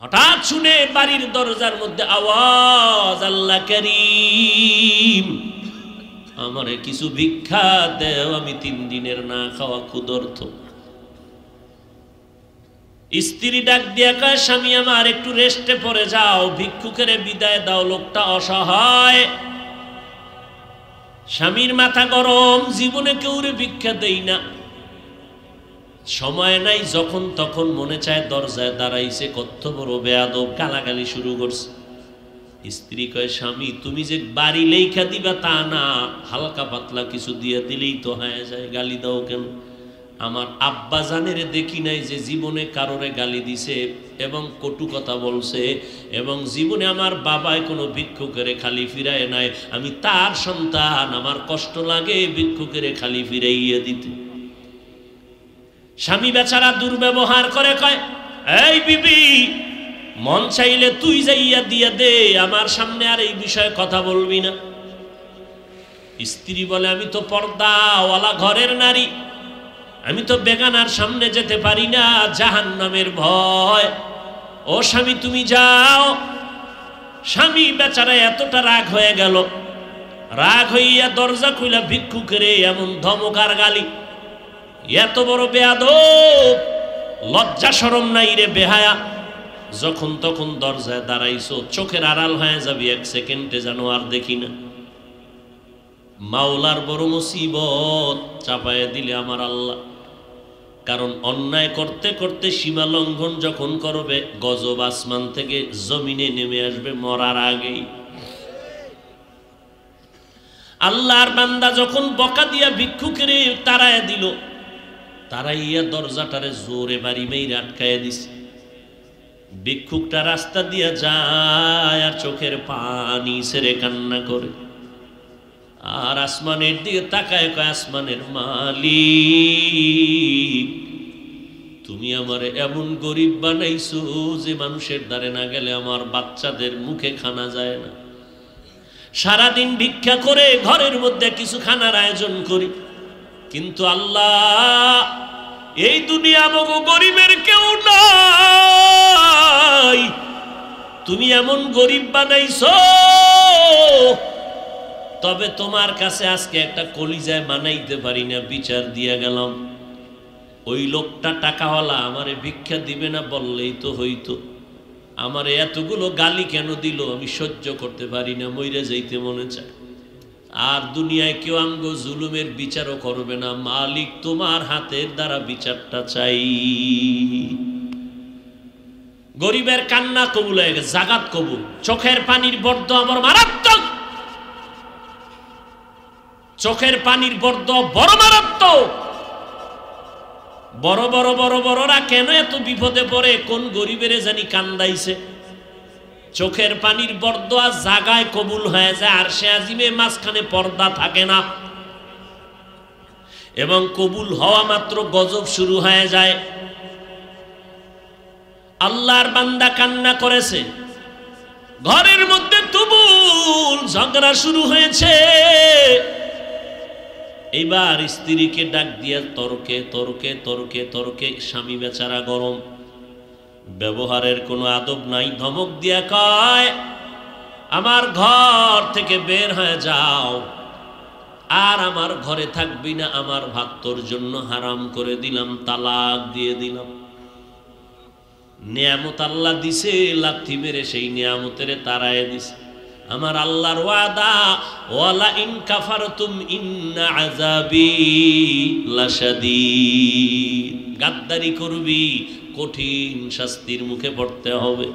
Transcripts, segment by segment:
হঠাৎ শুনে বাড়ির দরজার মধ্যে আওয়াজ, আল্লাহ করিম, আমারে কিছু ভিক্ষা দেও, আমি 3 দিনের না খাওয়া ক্ষুধার্ত। স্ত্রী ডাক দিয়া কয়, স্বামী আমার একটু রেস্টে পড়ে যাও, ভিক্ষুকের বিদায় দাও, লোকটা অসহায়। স্বামীর মাথা গরম, জীবনে কেউরে ভিক্ষা দেই না, সময় নাই, যখন তখন মনে চায় দরজায় দাঁড়াইছে, কত বড় বেয়াদব, গালাগালি শুরু করছে। স্ত্রী কয়, স্বামী তুমি যে বাড়ি লেখা দিবা তা না, হালকা পাতলা কিছু দিয়ে দিলেই তো হয়ে যায়, গালি দাও কেন? আমার আব্বা জানের দেখি নাই যে জীবনে কারোরে গালি দিছে এবং কটু কথা বলছে, এবং জীবনে আমার বাবায় কোনো ভিক্ষুকের খালি ফিরায় নাই। আমি তার সন্তান, আমার কষ্ট লাগে ভিক্ষুকের খালি ফিরাইয়া দিতে। স্বামী বেচারা দুর্ব্যবহার করে, কয়, এই বিবি, মন চাইলে তুই যাইয়া দিয়া দে, আমার সামনে আর এই বিষয়ে কথা বলবি না। স্ত্রী বলে, আমি তো পর্দাওয়ালা ঘরের নারী, আমি তো বেগানার সামনে যেতে পারি না, জাহান্নামের ভয়। ও স্বামী তুমি যাও। স্বামী বেচারা এতটা রাগ হয়ে গেল, রাগ হইয়া দরজা খুইলা ভিক্ষুকের এমন ধমক আর গালি, এত বড় বেয়াদব, লজ্জা শরম নাই রে বেহায়া, যখন তখন দরজায় দাঁড়াইছো, চোখের আড়াল হয়ে যাবি 1 সেকেন্ডে যেন আর দেখি না। মাওলার বড় মুসিবত চাপায় দিলে আমার আল্লাহ। কারণ অন্যায় করতে করতে সীমা লঙ্ঘন যখন করবে, গজব আসমান থেকে জমিনে নেমে আসবে মরার আগেই। আল্লাহর বান্দা যখন বকা দিয়া ভিক্ষুকের তাড়ায় দিল, তারাইয়া দরজাটারে জোরে বাড়ি মেরে আটকায় দিছে। ভিক্ষুকটা রাস্তা দিয়া যায় আর চোখের পানি ছেড়ে কান্না করে, আর আসমানের দিকে তাকায়, কয়, আসমানের মালিক, তুমি আমারে এমন গরিব বানাইছো যে মানুষের দ্বারে না গেলে আমার বাচ্চাদের মুখে খানা যায় না। সারাদিন ভিক্ষা করে ঘরের মধ্যে কিছু খানার আয়োজন করি, কিন্তু আল্লাহ, এই দুনিয়া মগো গরিবের কেউ নাই, তুমি এমন গরিব বানাইছো, তবে তোমার কাছে আজকে একটা কলিজায় মানাইতে পারি না, বিচার দিয়া গেলাম। ওই লোকটা টাকাওয়ালা, আমারে ভিক্ষা দিবে না বললেই তো হইতো, আমারে এতগুলো গালি কেন দিল, আমি সহ্য করতে পারি না, মইরা যাইতে মনে চায়। আর দুনিয়ায় কেউ আমগো জুলুমের বিচারও করবে না, মালিক তোমার হাতের দ্বারা বিচারটা চাই। গরিবের কান্না কবুল হয়ে গেছে, জাগাত কবুল। চোখের পানির বর্দ আমার মারাত্মক, চোখের পানির বর্দ বড় মারাত্মক। বড় বড় বড় বড়রা কেন এত বিপদে পড়ে, কোন গরিবের জানি কান্দাইছে। চোখের পানির বর্দোয়া জাগায় কবুল হয়ে যায়, আর সে আজিমে মাঝখানে পর্দা থাকে না, এবং কবুল হওয়া মাত্র গজব শুরু হয়ে যায়। আল্লাহর বান্দা কান্না করেছে, ঘরের মধ্যে তুমুল ঝগড়া শুরু হয়েছে। এইবার স্ত্রীকে ডাক দিয়া তর্কে তর্কে তর্কে তর্কে, স্বামী বেচারা গরম, ব্যবহারের কোনো আদব নাই, ধমক দিয়া কয়, আমার ঘর থেকে বের হয়ে যাও, আর আমার ঘরে থাকবি না, আমার ভাত তোর জন্য হারাম করে দিলাম, তালাক দিয়ে দিলাম। নিয়ামত আল্লাহ দিছে, লাথি মেরে সেই নিয়ামতের তাড়ায় দিছে। আমার আল্লাহর ওয়াদা, ওয়ালা ইন কাফারতুম ইন্না আযাবি লাশাদীদ, গাদ্দারি করবি, কঠিন শাস্তির মুখে পড়তে হবে।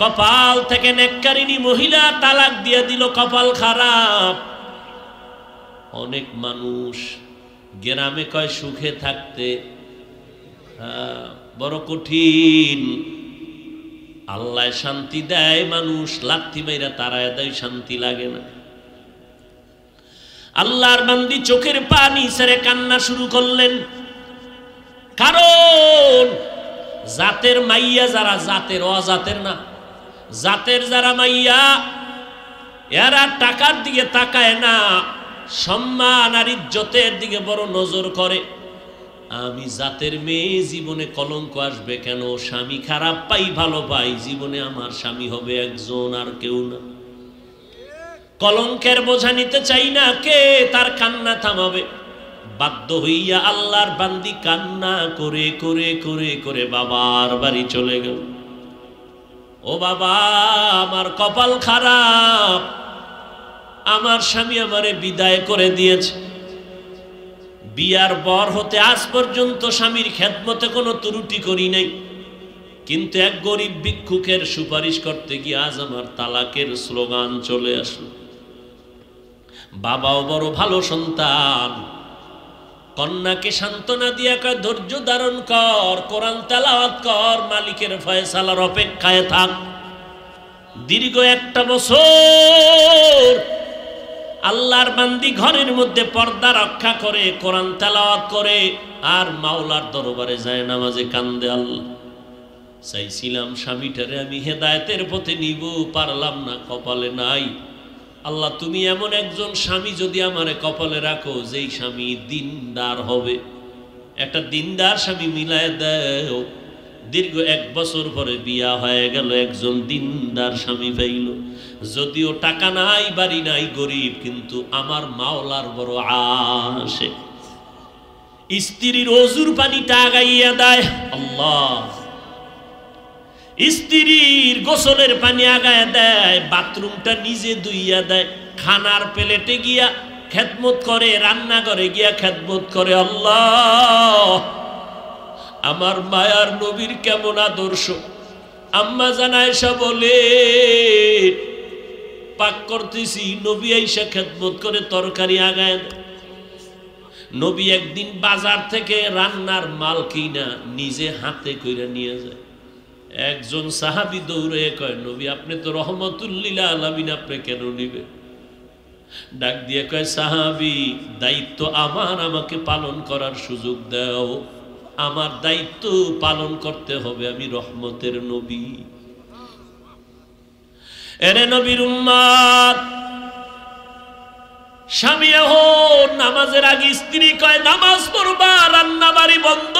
কপাল থেকে নেককারিনী মহিলা তালাক দিয়ে দিল, কপাল খারাপ। অনেক মানুষ গ্রামে কয় সুখে থাকতে, বড় কঠিন। আল্লাহ শান্তি দেয়, মানুষ লাথি মাইরা তারায় দেয়, শান্তি লাগে না। আল্লাহর বান্দি চোখের পানি ছেড়ে কান্না শুরু করলেন, কারণ জাতের মাইয়া যারা, জাতের অজাতের না, জাতের যারা মাইয়া, এরা টাকার দিকে তাকায় না, সম্মান আর ইজ্জতের দিকে বড় নজর করে। আমি জাতের মেয়ে, জীবনে কলঙ্ক আসবে কেন? স্বামী খারাপ পাই ভালো পাই, জীবনে আমার স্বামী হবে একজন, আর কেউ না। কলঙ্কের বোঝা নিতে চাই না, কে তার কান্না থামাবে? বাধ্য হইয়া আল্লাহর বান্দি কান্না করে করে করে করে বাবার বাড়ি চলে গেল। ও বাবা, আমার কপাল খারাপ, আমার স্বামী আমারে বিদায় করে দিয়েছে। বিয়ার বর হতে আজ পর্যন্ত স্বামীর খেদমতে কোনো ত্রুটি করি নাই, কিন্তু এক গরিব ভিক্ষুকের সুপারিশ করতে গিয়ে আজ আমার তালাকের স্লোগান চলে আসলো। বাবাও বড় ভালো সন্তান, কন্যাকে সান্ত্বনা দিয়া কয় ধৈর্য ধারণ কর, কোরআন তেলাওয়াত কর, মালিকের ফয়সালার অপেক্ষায় থাক। দীর্ঘ 1টা বছর আল্লাহর বান্দি ঘরের মধ্যে পর্দা রক্ষা করে, কোরআন তেলাওয়াত করে, আর মাওলার দরবারে যায় নামাজে কান্দে। আল্লাহ, চাইছিলাম স্বামীটারে আমি হেদায়েতের পথে নিব, পারলাম না, কপালে নাই। আল্লাহ, তুমি এমন একজন স্বামী যদি আমারে কপালে রাখো, যেই স্বামী দিনদার হবে, একটা দিনদার স্বামী মিলায় দাও। দীর্ঘ 1 বছর পরে বিয়া হয়ে গেল, একজন দিনদার স্বামী পাইল। যদিও টাকা নাই, বাড়ি নাই, গরিব, কিন্তু আমার মাওলার বড় আশে। স্ত্রীর ওযুর পানিটা আগাইয়া দেয় আল্লাহ, স্ত্রীর গোসলের পানি আগায় দেয়, বাথরুমটা নিজে ধুইয়া দেয়, খানার প্লেটে গিয়া খেদমত করে, রান্নাঘরে গিয়া খেদমত করে। আল্লাহ, আমার মায়ার নবীর কেমন আদর্শ! আম্মা জান আয়েশা বলে, পাক করতেছি, নবী আয়েশা খেদমত করে তরকারি আগায় দেয়। নবী একদিন বাজার থেকে রান্নার মাল কিনা নিজে হাতে কইরা নিয়ে যায়। একজন সাহাবী দৌড়ে কয়, নবী আপনি তো রহমতুল্লিল আলামিন, আপনি কেন নিবেন? ডাক দিয়ে কয়, সাহাবী, দায়িত্ব আমার, আমাকে পালন করার সুযোগ দাও, আমার দায়িত্ব পালন করতে হবে, আমি রহমতের নবী। এরে নবীর উম্মত, স্বামী এখন নামাজের আগে স্ত্রী কয় নামাজ পড়বা, রান্না বাড়ি বন্ধ।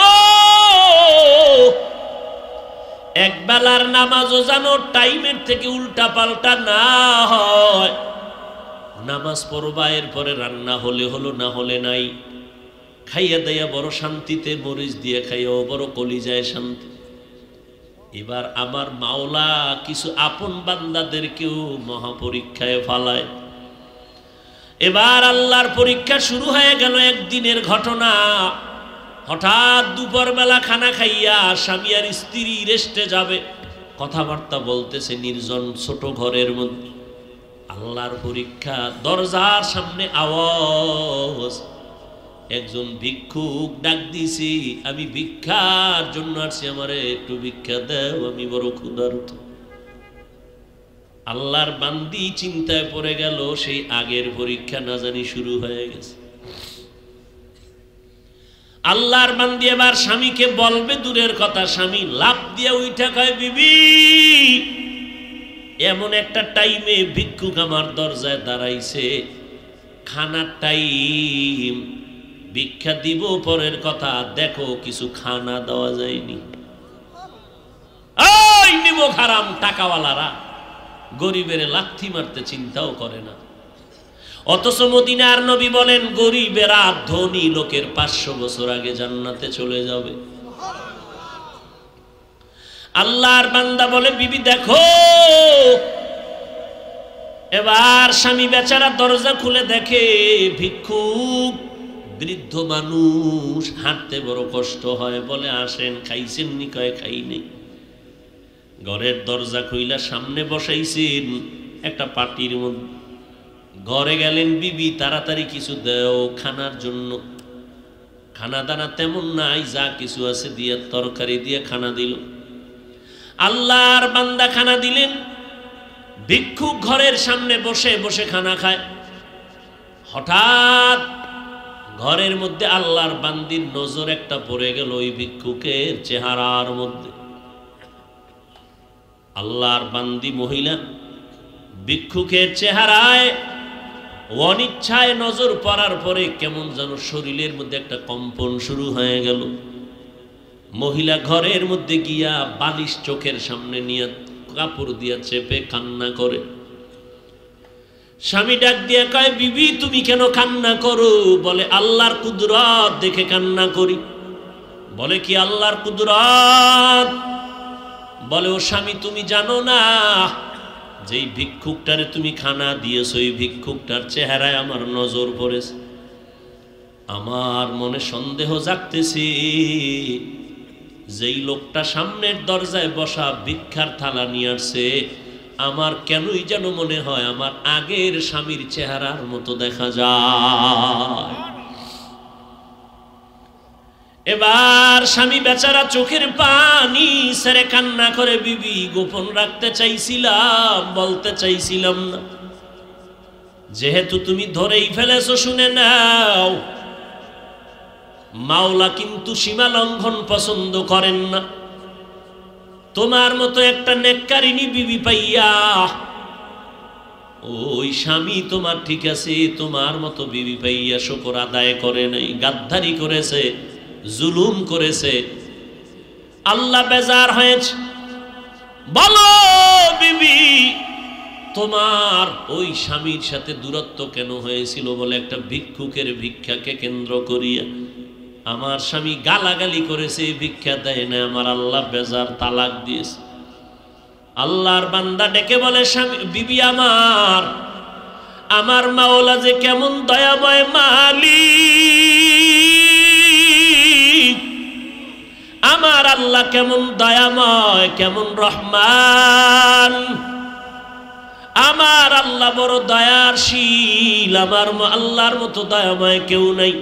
এক বেলার নামাজও যেন টাইমের থেকে উল্টা পাল্টা না হয়। নামাজ পড়বা, এরপরে রান্না হলে হলো, না হলে নাই। খাইয়া দেয়া বড় শান্তিতে, মরিচ দিয়ে খাইয়াও বড় কলিজায় শান্তি। এবার আমার মাওলা কিছু আপন বান্দাদেরকেও মহাপরীক্ষায় ফালায়। এবার আল্লাহর পরীক্ষা শুরু হয়ে গেল। একদিনের ঘটনা, হঠাৎ দুপুর বেলা খানা খাইয়া স্বামী আর স্ত্রী রেস্টে যাবে, কথাবার্তা বলতেছে নির্জন ছোট ঘরের মধ্যে। আল্লাহর পরীক্ষা, দরজার সামনে আওয়াজ, একজন ভিক্ষুক ডাক দিছি, আমি ভিক্ষার জন্য আসছি, আমারে একটু ভিক্ষা দাও, আমি বড় ক্ষুধার্ত। আল্লাহর বান্দি চিন্তায় পড়ে গেল, সেই আগের পরীক্ষা না জানি শুরু হয়ে গেছে। আল্লাহর বান্দি এবার স্বামীকে বলবে দূরের কথা, স্বামী লাফ দিয়ে উঠা কয়, বিবি, এমন একটা টাইমে ভিক্ষুক আমার দরজায় দাঁড়াইছে, খানার টাইম, ভিক্ষা দিব পরের কথা, দেখো কিছু খানা দেওয়া যায়নি। ওই নিমক হারাম টাকাওয়ালারা গরিবের লাথি মারতে চিন্তাও করে না। অথচ মদিনার নবী বলেন, গরিবেরা ধনী লোকের 500 বছর আগে জান্নাতে চলে যাবে। আল্লাহর বান্দা বলে, বিবি দেখো। এবার স্বামী বেচারা দরজা খুলে দেখে ভিক্ষুক, বৃদ্ধ মানুষ, হাঁটতে বড় কষ্ট হয়। বলে, আসেন, খাইছেন নি? কয়, খাই নেই। ঘরের দরজা খুইলা সামনে বসাইছেন একটা পাটির মধ্যে। ঘরে গেলেন, বিবি তাড়াতাড়ি কিছু দাও খানার জন্য। খানা দানা তেমন নাই, যা কিছু আছে দিয়ে তরকারি দিয়ে খানা দিল। আল্লাহর বান্দা খানা দিলেন। ভিক্ষুক ঘরের সামনে বসে বসে খানা খায়। হঠাৎ ঘরের মধ্যে আল্লাহর বান্দির নজর একটা পড়ে গেল ওই ভিক্ষুকের চেহারার মধ্যে। আল্লাহর বান্দি মহিলা ভিক্ষুকের চেহারায় অনিচ্ছায় নজর পড়ার পরে কেমন যেন শরীরের মধ্যে একটা কম্পন শুরু হয়ে গেল। মহিলা ঘরের মধ্যে গিয়া বালিশ চোখের সামনে নিয়ে কাপড় দিয়া চেপে কান্না করে। স্বামী ডাক দিয়া কয়, বিবি তুমি কেন কান্না করো? বলে আল্লাহর কুদরত দেখে কান্না করি। বলে কি আল্লাহর কুদরত? বলে ও স্বামী তুমি জানো না যেই ভিক্ষুকটারে তুমি খানা দিয়েছো এই ভিক্ষুকটার চেহারায় আমার নজর পড়েছে। আমার মনে সন্দেহ জাগতেছে যেই লোকটা সামনের দরজায় বসা ভিক্ষার থালা নিয়ে আসছে আমার কেনই যেন মনে হয় আমার আগের স্বামীর চেহারার মতো দেখা যায়। এবার স্বামী বেচারা চোখের পানি ছেড়ে কান্না করে, বিবি গোপন রাখতে চাইছিলাম, বলতে চাইছিলাম না, যেহেতু তুমি ধরেই ফেলেছো শুনে নাও, মাওলা কিন্তু সীমা লঙ্ঘন পছন্দ করেন না। তোমার মতো একটা নেককারিনী বিবি পাইয়া ওই স্বামী তোমার ঠিক আছে, তোমার মতো বিবি পাইয়া শুকর আদায় করে নাই, গাদ্দারি করেছে, জুলুম করেছে। আল্লাহ বেজার হয়েছে। বলো বিবি তোমার ওই স্বামীর সাথে দূরত্ব কেন হয়েছিল? বলে একটা ভিক্ষুকের ভিক্ষাকে কেন্দ্র করিয়া আমার স্বামী গালাগালি করেছে, ভিক্ষা দেয় না, আমার আল্লাহ বেজার, তালাক দিয়েছে। আল্লাহর বান্দা ডেকে বলে, স্বামী বিবি আমার মাওলা যে কেমন দয়াময় মালিক, আমার আল্লাহ কেমন দয়াময়, কেমন রহমান, আমার আল্লাহ বড় দয়াশীল, আমার আল্লাহর মতো দয়াময় কেউ নাই।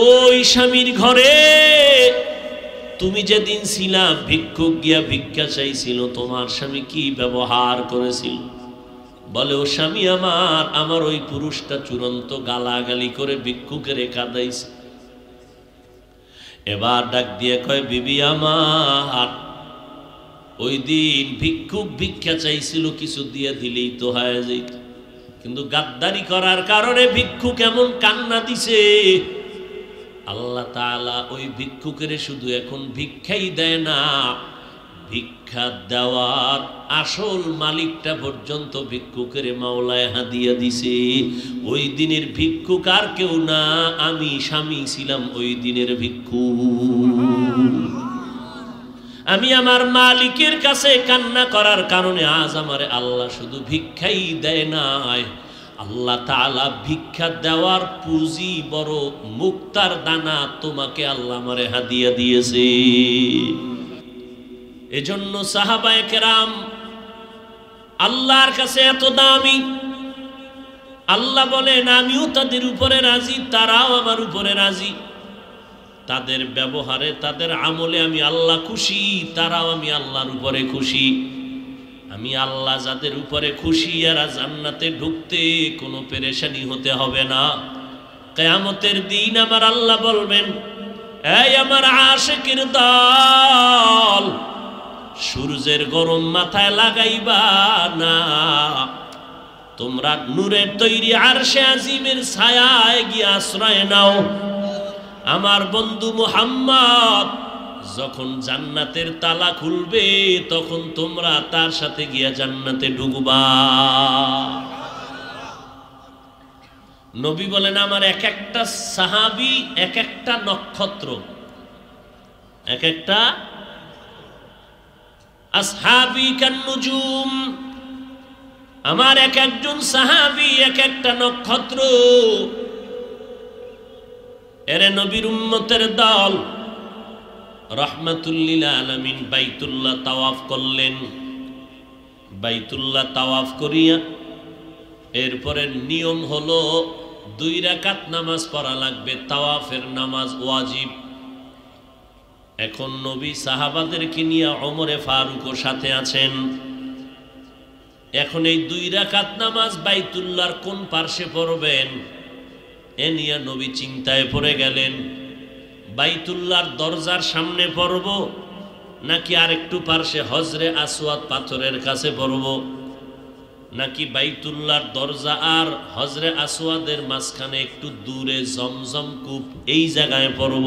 ওই স্বামীর ঘরে তুমি যেদিন ছিলা ভিক্ষুক গিয়া ভিক্ষা চাইছিল তোমার স্বামী কি ব্যবহার করেছিল? বলে ও স্বামী আমার ওই পুরুষটা চূড়ান্ত গালাগালি করে ভিক্ষুকের কাঁদাইছে। এবার ডাক দিয়ে কয়, বিবি ওই দিন ভিক্ষুক ভিক্ষা চাইছিল, কিছু দিয়ে দিলেই তো হয় যায়, কিন্তু গাদ্দারি করার কারণে ভিক্ষুক এমন কান্না দিছে। আল্লাহ তাআলা ওই ভিক্ষুকের শুধু এখন ভিক্ষাই দেয় না, ভিক্ষা দেওয়ার আসল মালিকটা পর্যন্ত ভিক্ষুকের মাওলায় হাদিয়া দিছে। ওই দিনের ভিক্ষুক আর কেউ না, আমি স্বামী ছিলাম ওই দিনের ভিক্ষুক। আমি আমার মালিকের কাছে কান্না করার কারণে আজ আমারে আল্লাহ শুধু ভিক্ষাই দেয় নাই, আল্লাহ তাআলা ভিক্ষা দেওয়ার পুঁজি বড় মুক্তার দানা তোমাকে আল্লাহ আমারে হাদিয়া দিয়েছে। এজন্য সাহাবায়ে কেরাম আল্লাহর কাছে এত দামি। আল্লাহ বলেন আমিও তাদের উপরে রাজি, তারাও আমার উপরে রাজি। তাদের ব্যবহারে তাদের আমলে আমি আল্লাহ খুশি, তারাও আমি আল্লাহর উপরে খুশি। আমি আল্লাহ যাদের উপরে খুশি এরা জান্নাতে ঢুকতে কোনো পেরেশানি হতে হবে না। কিয়ামতের দিন আমার আল্লাহ বলবেন, এই আমার আশিকের দল, সূর্যের গরম মাথায় লাগাইবা না, তোমরা নূরের তৈরি আরশে আজিমের ছায়ায় গিয়ে আশ্রয় নাও। আমার বন্ধু মুহাম্মদ যখন জান্নাতের তালা খুলবে তখন তোমরা তার সাথে গিয়া জান্নাতে ঢুকবা। নবী বলেন আমার এক একটা সাহাবী এক একটা নক্ষত্র, এক একটা আসহাবী কান নুজুম, আমার এক একজন সাহাবী এক একটা নক্ষত্র। এরে নবীর উম্মতের দল রাহমাতুল লিল আলামিন বাইতুল্লাহ তাওয়াফ করলেন। বাইতুল্লাহ তাওয়াফ করিয়া এরপরে নিয়ম হলো 2 রাকাত নামাজ পড়া লাগবে, তাওয়াফের নামাজ ওয়াজিব। এখন নবী সাহাবাদেরকে নিয়ে ওমরে ফারুকও সাথে আছেন। এখন এই 2 রাকাত নামাজ বাইতুল্লাহর কোন পার্শ্বে পড়বেন এ নিয়ে নবী চিন্তায় পড়ে গেলেন। বাইতুল্লাহর দরজার সামনে পড়ব নাকি আর একটু পার্শ্বে হজরে আসওয়াদ পাথরের কাছে পড়ব? নাকি বাইতুল্লাহর দরজা আর হজরে আসওয়াদের মাঝখানে একটু দূরে জমজম কূপ এই জায়গায় পড়ব,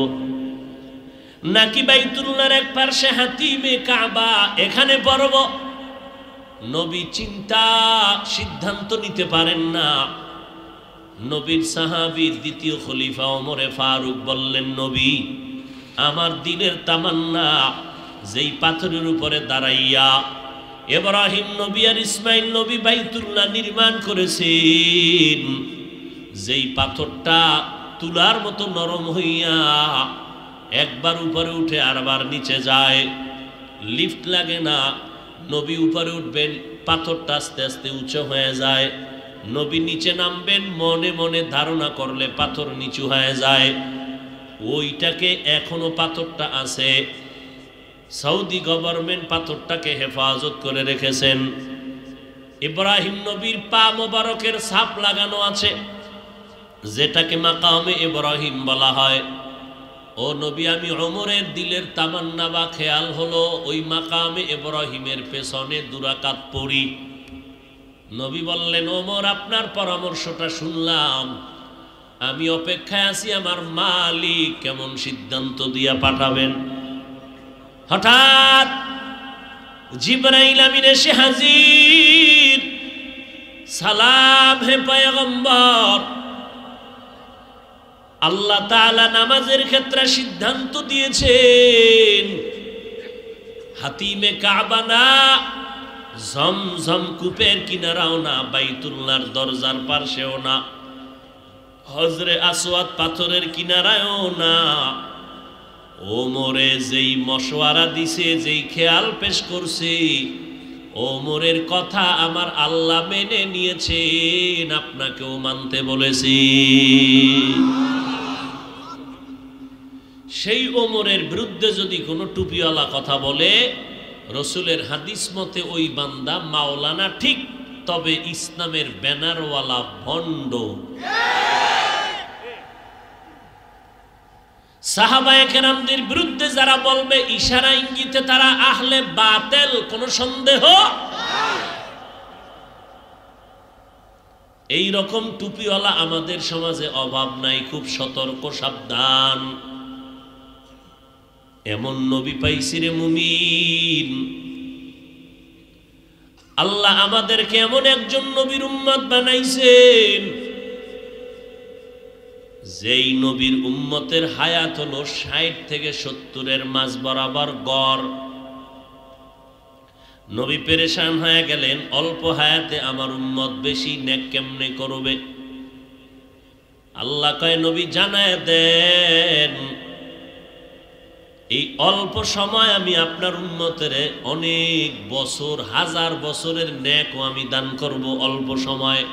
নাকি বাইতুল্লাহর এক পাশে হাতিমে কাবা এখানে পড়ব? নবী সিদ্ধান্ত নিতে পারেন না। নবীর সাহাবী দ্বিতীয় খলিফা ওমরে ফারুক বললেন, নবী, আমার দিলের তামান্না যেই পাথরের উপরে দাঁড়াইয়া ইব্রাহিম নবী আর ইসমাইল নবী বাইতুল্লাহ নির্মাণ করেছেন, যেই পাথরটা তুলার মতো নরম হইয়া একবার উপরে উঠে আরবার নিচে যায়, লিফট লাগে না, নবী উপরে উঠবেন পাথরটা আস্তে আস্তে উঁচু হয়ে যায়, নবী নিচে নামবেন মনে মনে ধারণা করলে পাথর নিচু হয়ে যায়। ওইটাকে এখনো পাথরটা আছে, সৌদি গভর্নমেন্ট পাথরটাকে হেফাজত করে রেখেছেন। ইব্রাহিম নবীর পা মোবারকের ছাপ লাগানো আছে, যেটাকে মাকামে ইব্রাহিম বলা হয়। ও নবী, আমি ওমরের দিলের তামান্না বা খেয়াল হলো ওই মাকামে ইব্রাহিমের পেছনে দুরাকাত পড়ি। নবী বললেন, ওমর, আপনার পরামর্শটা শুনলাম, আমি অপেক্ষায় আছি আমার মালিক কেমন সিদ্ধান্ত দিয়া পাঠাবেন। হঠাৎ জিবরাইল আমিন এসে হাজির। সালাম হে পয়গম্বর, আল্লাহ তাআলা নামাজের ক্ষেত্রে সিদ্ধান্ত দিয়েছেন হাতিমে কাবা না, জমজম কূপের কিনারাও না, বাইতুল্লাহর দরজার পাশেও না, হজরে আসওয়াদ পাথরের কিনারায়ও না। ওমরে যেই মশওয়ারা দিছে, যেই খেয়াল পেশ করছে, ওমরের কথা আমার আল্লাহ মেনে নিয়েছেন, আপনাকেও মানতে বলেছি। সেই ওমরের বিরুদ্ধে যদি কোনো টুপিওয়ালা কথা বলে, রসুলের হাদিস মতে ওই বান্দা মাওলানা ঠিক, তবে ইসলামের ব্যানারওয়ালা ভণ্ড। সাহাবায়ে কেরামদের বিরুদ্ধে যারা বলবে ইশারা ইঙ্গিতে তারা আহলে বাতেল, কোনো সন্দেহ। এই রকম টুপিওয়ালা আমাদের সমাজে অভাব নাই, খুব সতর্ক, সাবধান। এমন নবী পাইছি রে মুমিন, আল্লাহ আমাদেরকে এমন একজন নবীর উম্মত বানাইছেন, যেই নবীর উম্মতের হায়াত হলো 60 থেকে 70-এর মাঝ বরাবর গড়। নবী পেরেশান হয়ে গেলেন, অল্প হায়াতে আমার উম্মত বেশি নেক কেমনে করবে? আল্লাহ কয়, নবী জানায় দেন, এই অল্প সময় আমি আপনার উম্মতের অনেক বছর, হাজার বছরের নেকও আমি দান করব অল্প সময়।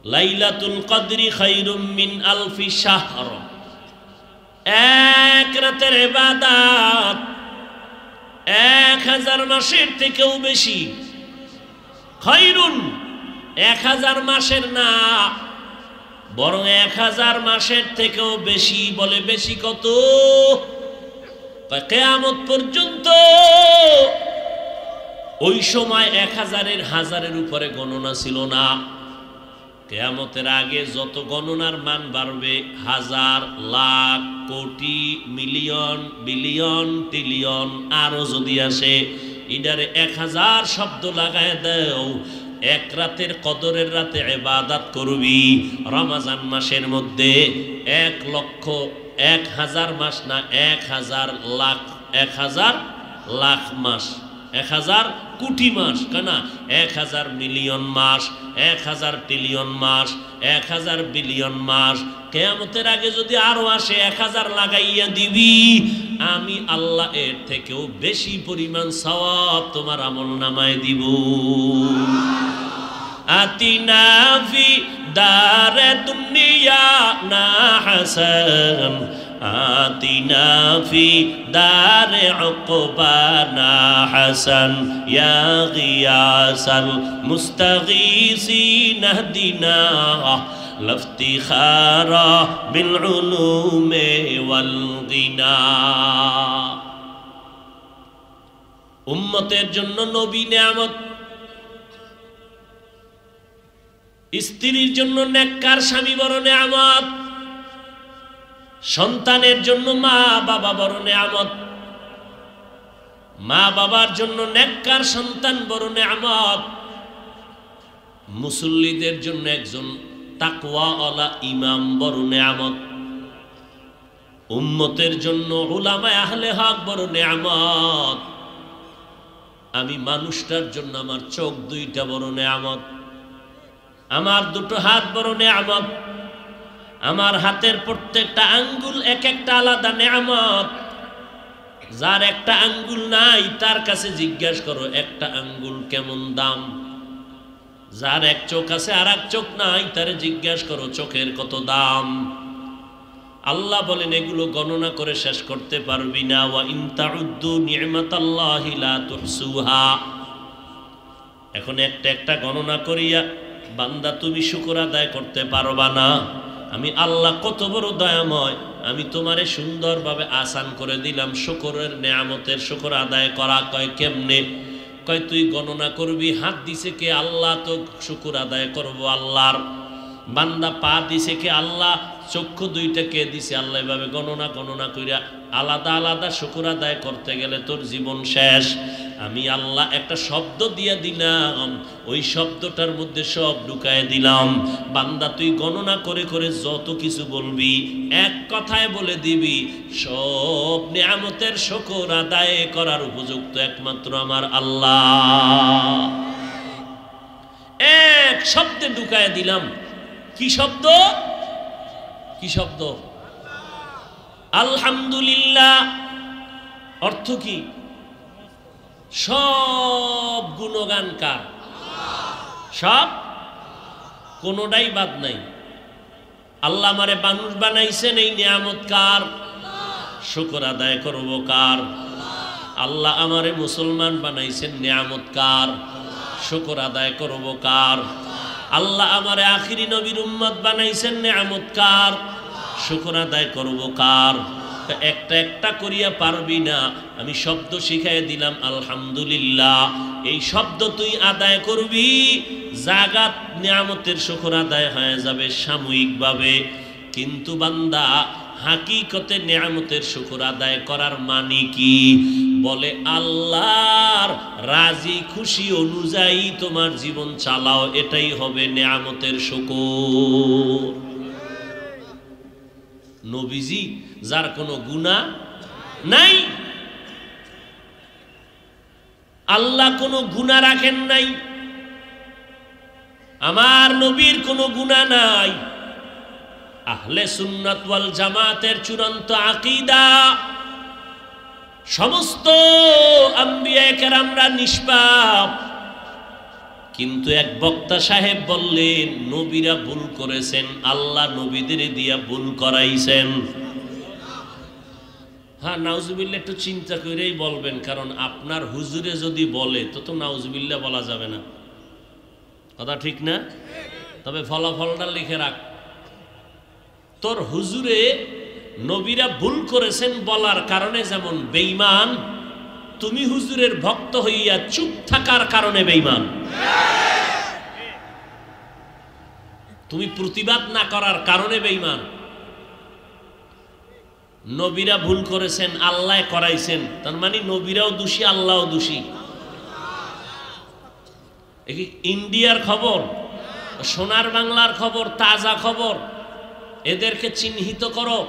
লাইলাতুল কদরি খায়রুম মিন আলফি শাহর, এক রাতের ইবাদত 1000 মাসের থেকেও বেশি। খায়রুন 1000 মাসের না, বরং 1000 মাসের থেকেও বেশি। বলে বেশি কত? কিয়ামত পর্যন্ত। ওই সময় 1000-এর হাজারের উপরে গণনা ছিল না। কিয়ামতের আগে যত গণনার মান বাড়বে, হাজার, লাখ, কোটি, মিলিয়ন, বিলিয়ন, ট্রিলিয়ন, আরো যদি আসে, ইডারে 1000 শব্দ লাগায় দাও। এক রাতের কদরের রাতে ইবাদত করবি রমজান মাসের মধ্যে 1 লক্ষ 1000 মাস না, 1000 লাখ, 1000 লাখ মাস, 1000 কোটি মাস, কেনা 1000 মিলিয়ন মাস, 1000 ট্রিলিয়ন মাস, 1000 বিলিয়ন মাস। কিয়ামতের আগে যদি আরো আসে 1000 লাগাইয়া দিবি, আমি আল্লাহ এর থেকেও বেশি পরিমাণ সওয়াব তোমার আমলনামায় দিব। আতিনা ফি দারে দুনিয়া না হাসান, আতিনা ফি দারে উকবানা হাসান, ইয়া গিয়াসাল মুস্তাগীসিন ইহদিনা লাফতিখারা বিল উলুমে ওয়াল গিনা। উম্মতের জন্য নবী নেয়ামত, স্ত্রীর জন্য নেককার স্বামী বড় নেয়ামত, সন্তানের জন্য মা বাবা বড় নেয়ামত, মা বাবার জন্য নেককার সন্তান বড় নেয়ামত, মুসল্লিদের জন্য একজন তাকওয়াওয়ালা ইমাম বড় নেয়ামত, উম্মতের জন্য উলামায়ে আহলে হক বড় নেয়ামত। আমি মানুষটার জন্য আমার চোখ দুইটা বড় নেয়ামত, আমার দুটো হাত বড় নেয়ামত, আমার হাতের প্রত্যেকটা আঙ্গুল এক একটা আলাদা নেয়ামত। যার একটা আঙ্গুল নাই তার কাছে জিজ্ঞাসা করো একটা আঙ্গুল কেমন দাম। যার এক চোখ আছে আর এক চোখ নাই তারে জিজ্ঞাসা করো চোখের কত দাম। আল্লাহ বলেন এগুলো গণনা করে শেষ করতে পারবি না। ওয়া ইন তাউদ্দু নি'মাতাল্লাহি লা তুহসুহা। এখন একটা একটা গণনা করিয়া বান্দা তুমি শুকর আদায় করতে পারবা না। আমি আল্লাহ কত বড় দয়াময়, আমি তোমারে সুন্দরভাবে আসান করে দিলাম শুকরের নেয়ামতের শুকর আদায় করা। কয় কেমনে? কয় তুই গণনা করবি হাত দিছে কে আল্লাহ, তো শুকর আদায় করব আল্লাহর। বান্দা পা দিছে কে আল্লাহ, চক্ষু দুইটা কে দিছে আল্লাহ। এভাবে গণনা কইরা আলাদা আলাদা শুকর আদায় করতে গেলে তোর জীবন শেষ। আমি আল্লাহ একটা শব্দ দিয়া দিলাম, ওই শব্দটার মধ্যে সব ঢুকায় দিলাম। বান্দা তুই গণনা করে করে যত কিছু বলবি এক কথায় বলে দিবি সব নিয়ামতের শুকর আদায় করার উপযুক্ত একমাত্র আমার আল্লাহ। এক শব্দে ঢুকায় দিলাম। কি শব্দ? কি শব্দ? আলহামদুলিল্লাহ। অর্থ কি? সব গুণগান কার? সব, কোনটাই বাদ নাই। আল্লাহ আমারে মানুষ বানাইছেন, এই নিয়ামত কার? শুকর আদায় করব কার? আল্লাহ আমারে মুসলমান বানাইছেন, নিয়ামত কার? শুকর আদায় করব কার? আল্লাহ আমারে আখিরি নবীর উম্মত বানাইছেন, নিয়ামত কার? শুকর আদায় করব কার? একটা একটা করিয়া পারবি না। আমি শব্দ শিখাই দিলাম আলহামদুলিল্লাহ। এই শব্দ তুই আদায় করবি, জাগাত নিয়ামতের শুকর আদায় হয়ে যাবে সাময়িকভাবে। কিন্তু বান্দা হাকিকতে নিয়ামতের শুকর আদায় করার মানে কি? বলে আল্লাহর রাজি খুশি অনুযায়ী তোমার জীবন চালাও, এটাই হবে নিয়ামতের শুকর। নবীজি যার কোনো গুনাহ নাই, আল্লাহ কোনো গুনাহ রাখেন নাই, আমার নবীর কোনো গুনাহ নাই। আহলে সুন্নাত ওয়াল জামাতের চূড়ান্ত আকীদা, সমস্ত আম্বিয়া কেরামরা নিষ্পাপ। কিন্তু এক বক্তা সাহেব বললেন নবীরা ভুল করেছেন, আল্লাহ নবীদের দিয়া ভুল করাইছেন। হ্যাঁ, নাউজুবিল্লাহ একটু চিন্তা করেই বলবেন, কারণ আপনার হুজুরে যদি বলে তো নাউজুবিল্লাহ বলা যাবে না। কথা ঠিক না? তবে ফলাফলটা লিখে রাখ। তোর হুজুরে নবীরা ভুল করেছেন বলার কারণে যেমন বেঈমান, তুমি হুজুরের ভক্ত হইয়া চুপ থাকার কারণে বেঈমান। তুমি প্রতিবাদ না করার কারণে বেঈমান। নবীরা ভুল করেছেন, আল্লাহ করাইছেন, তার মানে নবীরাও দোষী, আল্লাহও দোষী। ইন্ডিয়ার খবর, সোনার বাংলার খবর, তাজা খবর। এদেরকে চিহ্নিত করো।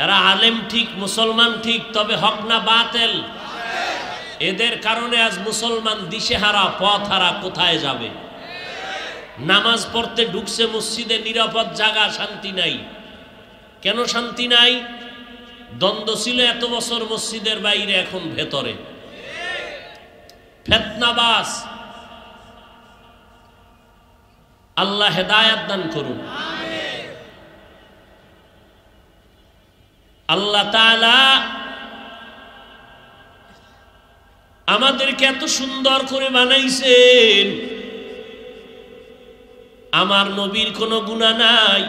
এরা আলেম ঠিক, মুসলমান ঠিক, তবে হক না বাতিল। এদের কারণে আজ মুসলমান দিশেহারা, পথহারা, কোথায় যাবে? নামাজ পড়তে ঢুকছে মসজিদে, নিরাপদ জায়গা, শান্তি নাই। কেন শান্তি নাই? দ্বন্দ্ব ছিল এত বছর মসজিদের বাইরে, এখন ভেতরে ফিতনাবাজ। আল্লাহ হেদায়েত দান করুন। আল্লাহ তাআলা আমাদেরকে এত সুন্দর করে বানাইছেন। আমার নবীর কোনো গুনাহ নাই।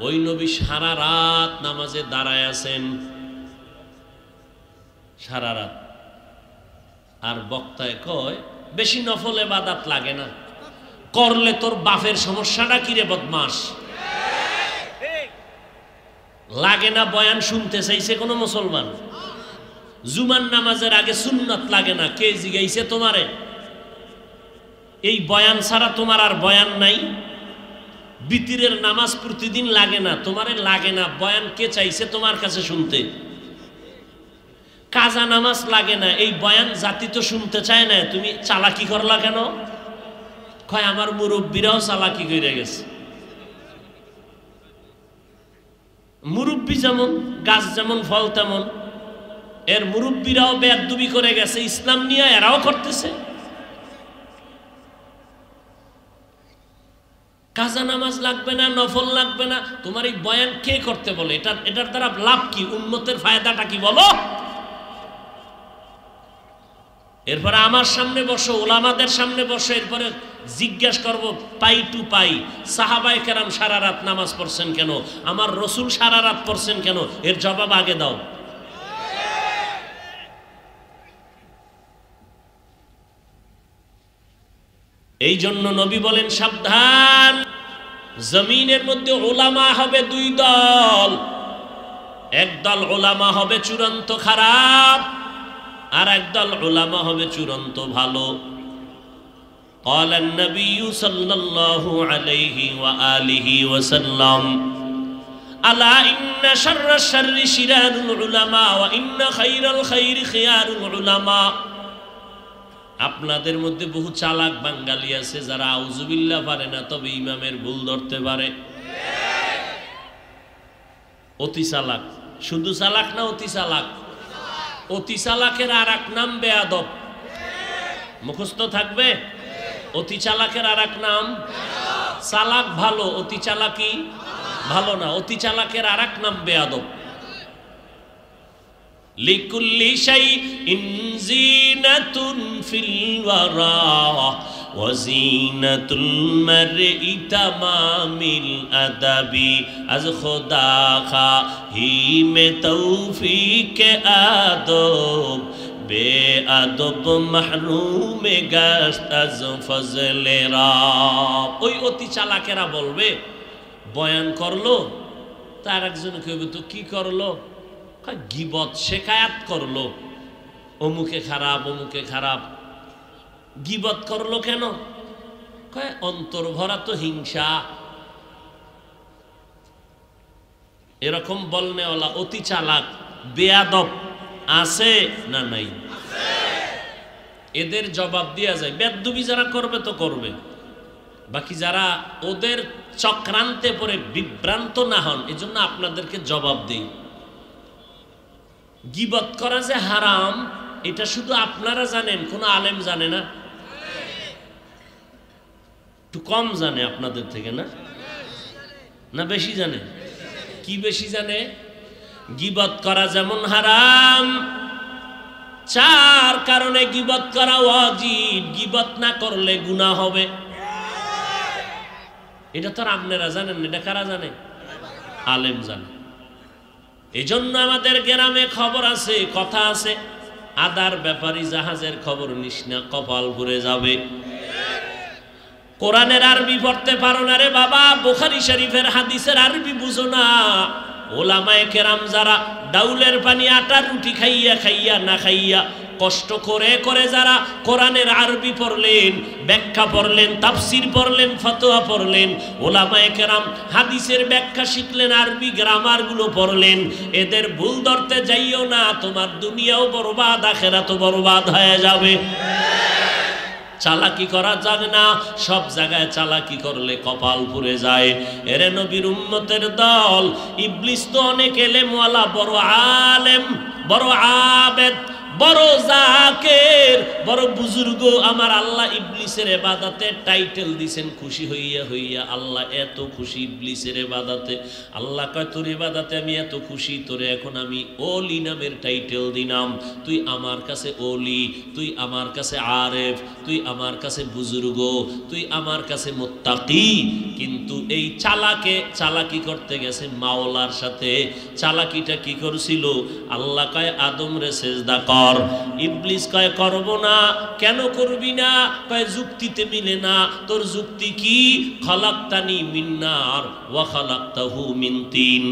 ওই নবী সারা রাত নামাজে দাঁড়ায় আছেন, সারা রাত। আর বক্তায় কয় বেশি নফল ইবাদত লাগে না, করলে তোর বাপের সমস্যাটা কি রে বদমাস? লাগে না বয়ান শুনতে চাইছে কোনো মুসলমান? জুমার নামাজের আগে সুন্নাত লাগে না, কে জিগাইছে তোমারে? এই বয়ান ছাড়া তোমার আর বয়ান নাই? বিতিরের নামাজ প্রতিদিন লাগে না, তোমারে লাগে না, বয়ান কে চাইছে তোমার কাছে শুনতে? কাজা নামাজ লাগে না, এই বয়ান জাতি তো শুনতে চায় না, তুমি চালাকি করলা কেন? কয় আমার মুরব্বীরাও চালাকি করে গেছে। মুরব্বী যেমন গাছ যেমন ফল তেমন, এর মুরব্বীরাও বেয়াদবি করে গেছে, ইসলাম নিয়ে এরাও করতেছে। কাজা নামাজ লাগবে না, নফল লাগবে না, তোমার এই বয়ান কে করতে বলে? এটার দ্বারা লাভ কি? উম্মতের ফায়দাটা কি বলো? এরপরে আমার সামনে বসো, ওলামাদের সামনে বসো, এরপরে জিজ্ঞেস করব পাই টু পাই, সাহাবায়ে কেরাম সারা রাত নামাজ পড়ছেন কেন, আমার রসুল সারা রাত পড়ছেন কেন, এর জবাব আগে দাও। এই জন্য নবী বলেন সাবধান, জমিনের মধ্যে ওলামা হবে দুই দল, একদল ওলামা হবে চূড়ান্ত খারাপ, আর একদল ওলামা হবে চূড়ান্ত ভালো। قال النبي صلى الله عليه وآله وسلم ألا إن شر الشر شرار العلماء وإن خير الخير خيار العلماء। আপনাদের মধ্যে বহু চালাক বাঙালি আছে যারা আউযুবিল্লাহ পারে না, তবে ইমামের ভুল ধরতে পারে। অতি চালাক, শুধু চালাক না, অতি চালাক। অতি চালাকের আর এক নাম বেয়াদব, মুখস্থ থাকবে। অতি চালাকের আর এক নাম, চালাক ভালো, অতি চালাকি ভালো না। অতি চালাকের আর এক নাম বেয়াদব। লিকুল্লি শাইইন জিনাতুন ফিল ওয়ারা ওয়া জিনাতুল মারই তামামিল আদাবি আজ খোদা খাহি মে তৌফিক আদব বেআদব মাহরুম গাস্ত আজ ফজলে রাব। ওই অতি চালাকেরা বলবে বয়ান করলো, তার একজন কইবে তো কি করলো, গীবত শেখায়াত করলো, অমুকে খারাপ অমুকে খারাপ। গীবত করলো কেন? কয় অন্তর ভরা তো হিংসা। এরকম বলনেওয়ালা অতি চালাক বেয়াদব আছে না নাই? এদের জবাব দেয়া যায়। বেয়াদবি যারা করবে তো করবে, বাকি যারা ওদের চক্রান্তে পড়ে বিভ্রান্ত না হন, এজন্য আপনাদেরকে জবাব দেই। গীবত করা যে হারাম এটা শুধু আপনারা জানেন, কোনো আলেম জানে না? একটু কম জানে আপনাদের থেকে, না না বেশি জানে? কি বেশি জানে? গীবত করা যেমন হারাম, চার কারণে গীবত করা ওয়াজিব, গীবত না করলে গুনাহ হবে। এটা তো আপনারা জানেন, এটা কারা জানে? আলেম জানে। এজন্য আমাদের গ্রামে খবর আছে, কথা আছে, আদার ব্যাপারী জাহাজের খবর নিস না, কপাল ঘুরে যাবে। কোরআনের আরবি পড়তে পারো না রে বাবা, বুখারী শরীফের হাদিসের আরবি বুঝো না। ওলামায়ে কেরাম যারা ডাউলের পানি আটার রুটি খাইয়া খাইয়া না খাইয়া কষ্ট করে করে যারা কোরআনের আরবি পড়লেন, ব্যাখ্যা পড়লেন, তাফসির পড়লেন, ফতোয়া পড়লেন, ওলামায়ে কেরাম হাদিসের ব্যাখ্যা শিখলেন, আরবি গ্রামারগুলো পড়লেন, এদের ভুল ধরতে যাইও না, তোমার দুনিয়াও বরবাদ আখিরাতও বরবাদ হয়ে যাবে। চালাকি করা যাবে না, সব জায়গায় চালাকি করলে কপাল পুড়ে যায়। এরে নবীর উম্মতের দল, ইবলিস তো অনেক এলেমওয়ালা, বড় আলেম, বড় আবেদ, বড় জাকের, বড় বুজুর্গ। আমার আল্লাহ ইবলিসের ইবাদতে টাইটেল দিয়েছেন খুশি হইয়া হইয়া। আল্লাহ এত খুশি ইবলিসের ইবাদতে। আল্লাহ কয় তোর ইবাদতে আমি এত খুশি, তোরে এখন আমি ওলি নামের টাইটেল দিলাম। তুই আমার কাছে ওলি, তুই আমার কাছে আরেফ, তুই আমার কাছে বুজুর্গ, তুই আমার কাছে মুত্তাকি। কিন্তু এই চালাকি করতে গেছে মাওলার সাথে। চালাকিটা কি করছিল? আল্লাহ কয় আদম রে সেজদা কর। কর। ইবলিস কয় করব না। কেন করবি না? কয় যুক্তিতে মিলে না। তোর যুক্তি কি? খালাকতানি মিন নার ওয়া খালাকতাহু মিন তিন।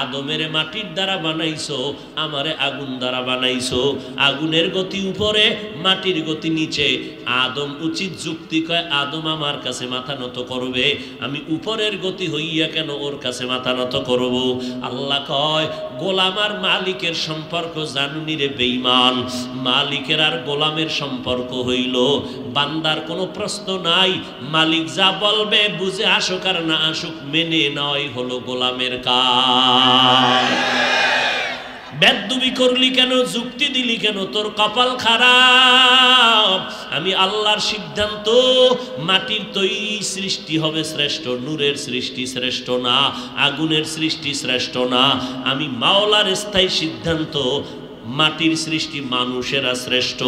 আদমের মাটির দ্বারা বানাইছো, আমারে আগুন দ্বারা বানাইছো। আগুনের গতি উপরে, মাটির গতি নিচে। আদম উচিত যুক্তি কয় আদম আমার কাছে মাথা নত করবে, আমি উপরের গতি হইয়া কেন ওর কাছে মাথা নত করব? আল্লাহ কয় গোলাম আর মালিকের সম্পর্ক জানুনি রে বেঈমান। মালিকের আর গোলামের সম্পর্ক হইল বান্দার কোনো প্রশ্ন নাই, মালিক যা বলবে বুঝে আসুক আর না আসুক মেনে নয় হলো গোলামের কাজ। বেদবি করলি কেন? যুক্তি দিলি কেন? তোর কপাল খারাপ। আমি আল্লাহর সিদ্ধান্ত, মাটির তৈরি সৃষ্টি হবে শ্রেষ্ঠ, নূরের সৃষ্টি শ্রেষ্ঠ না, আগুনের সৃষ্টি শ্রেষ্ঠ না। আমি মাওলার স্থায়ী সিদ্ধান্ত, মাটির সৃষ্টি মানুষেরা শ্রেষ্ঠ।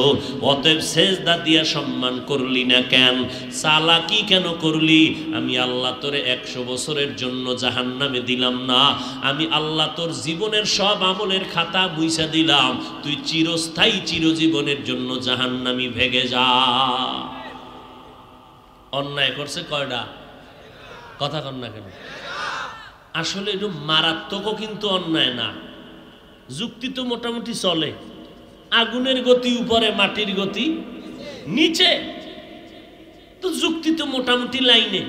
অতএব সেজদা দিয়া সম্মান করলি না কেন? চালাকি কেন করলি? আমি আল্লাহ তোরে 100 বছরের জন্য জাহান্নামে দিলাম না, আমি আল্লাহ তোর জীবনের সব আমলের খাতা মুইছা দিলাম, তুই চিরস্থায়ী চিরজীবনের জন্য জাহান্নামী ভেগে যা। অন্যায় করছে কয়টা? কথা কন না কেন? আসলে একটু মারাত্মকও কিন্তু অন্যায় না। যুক্তি তো মোটামুটি চলে। আগুনের গতি উপরে, মাটির গতি নিচে, তো যুক্তি তো মোটামুটি লাইনে।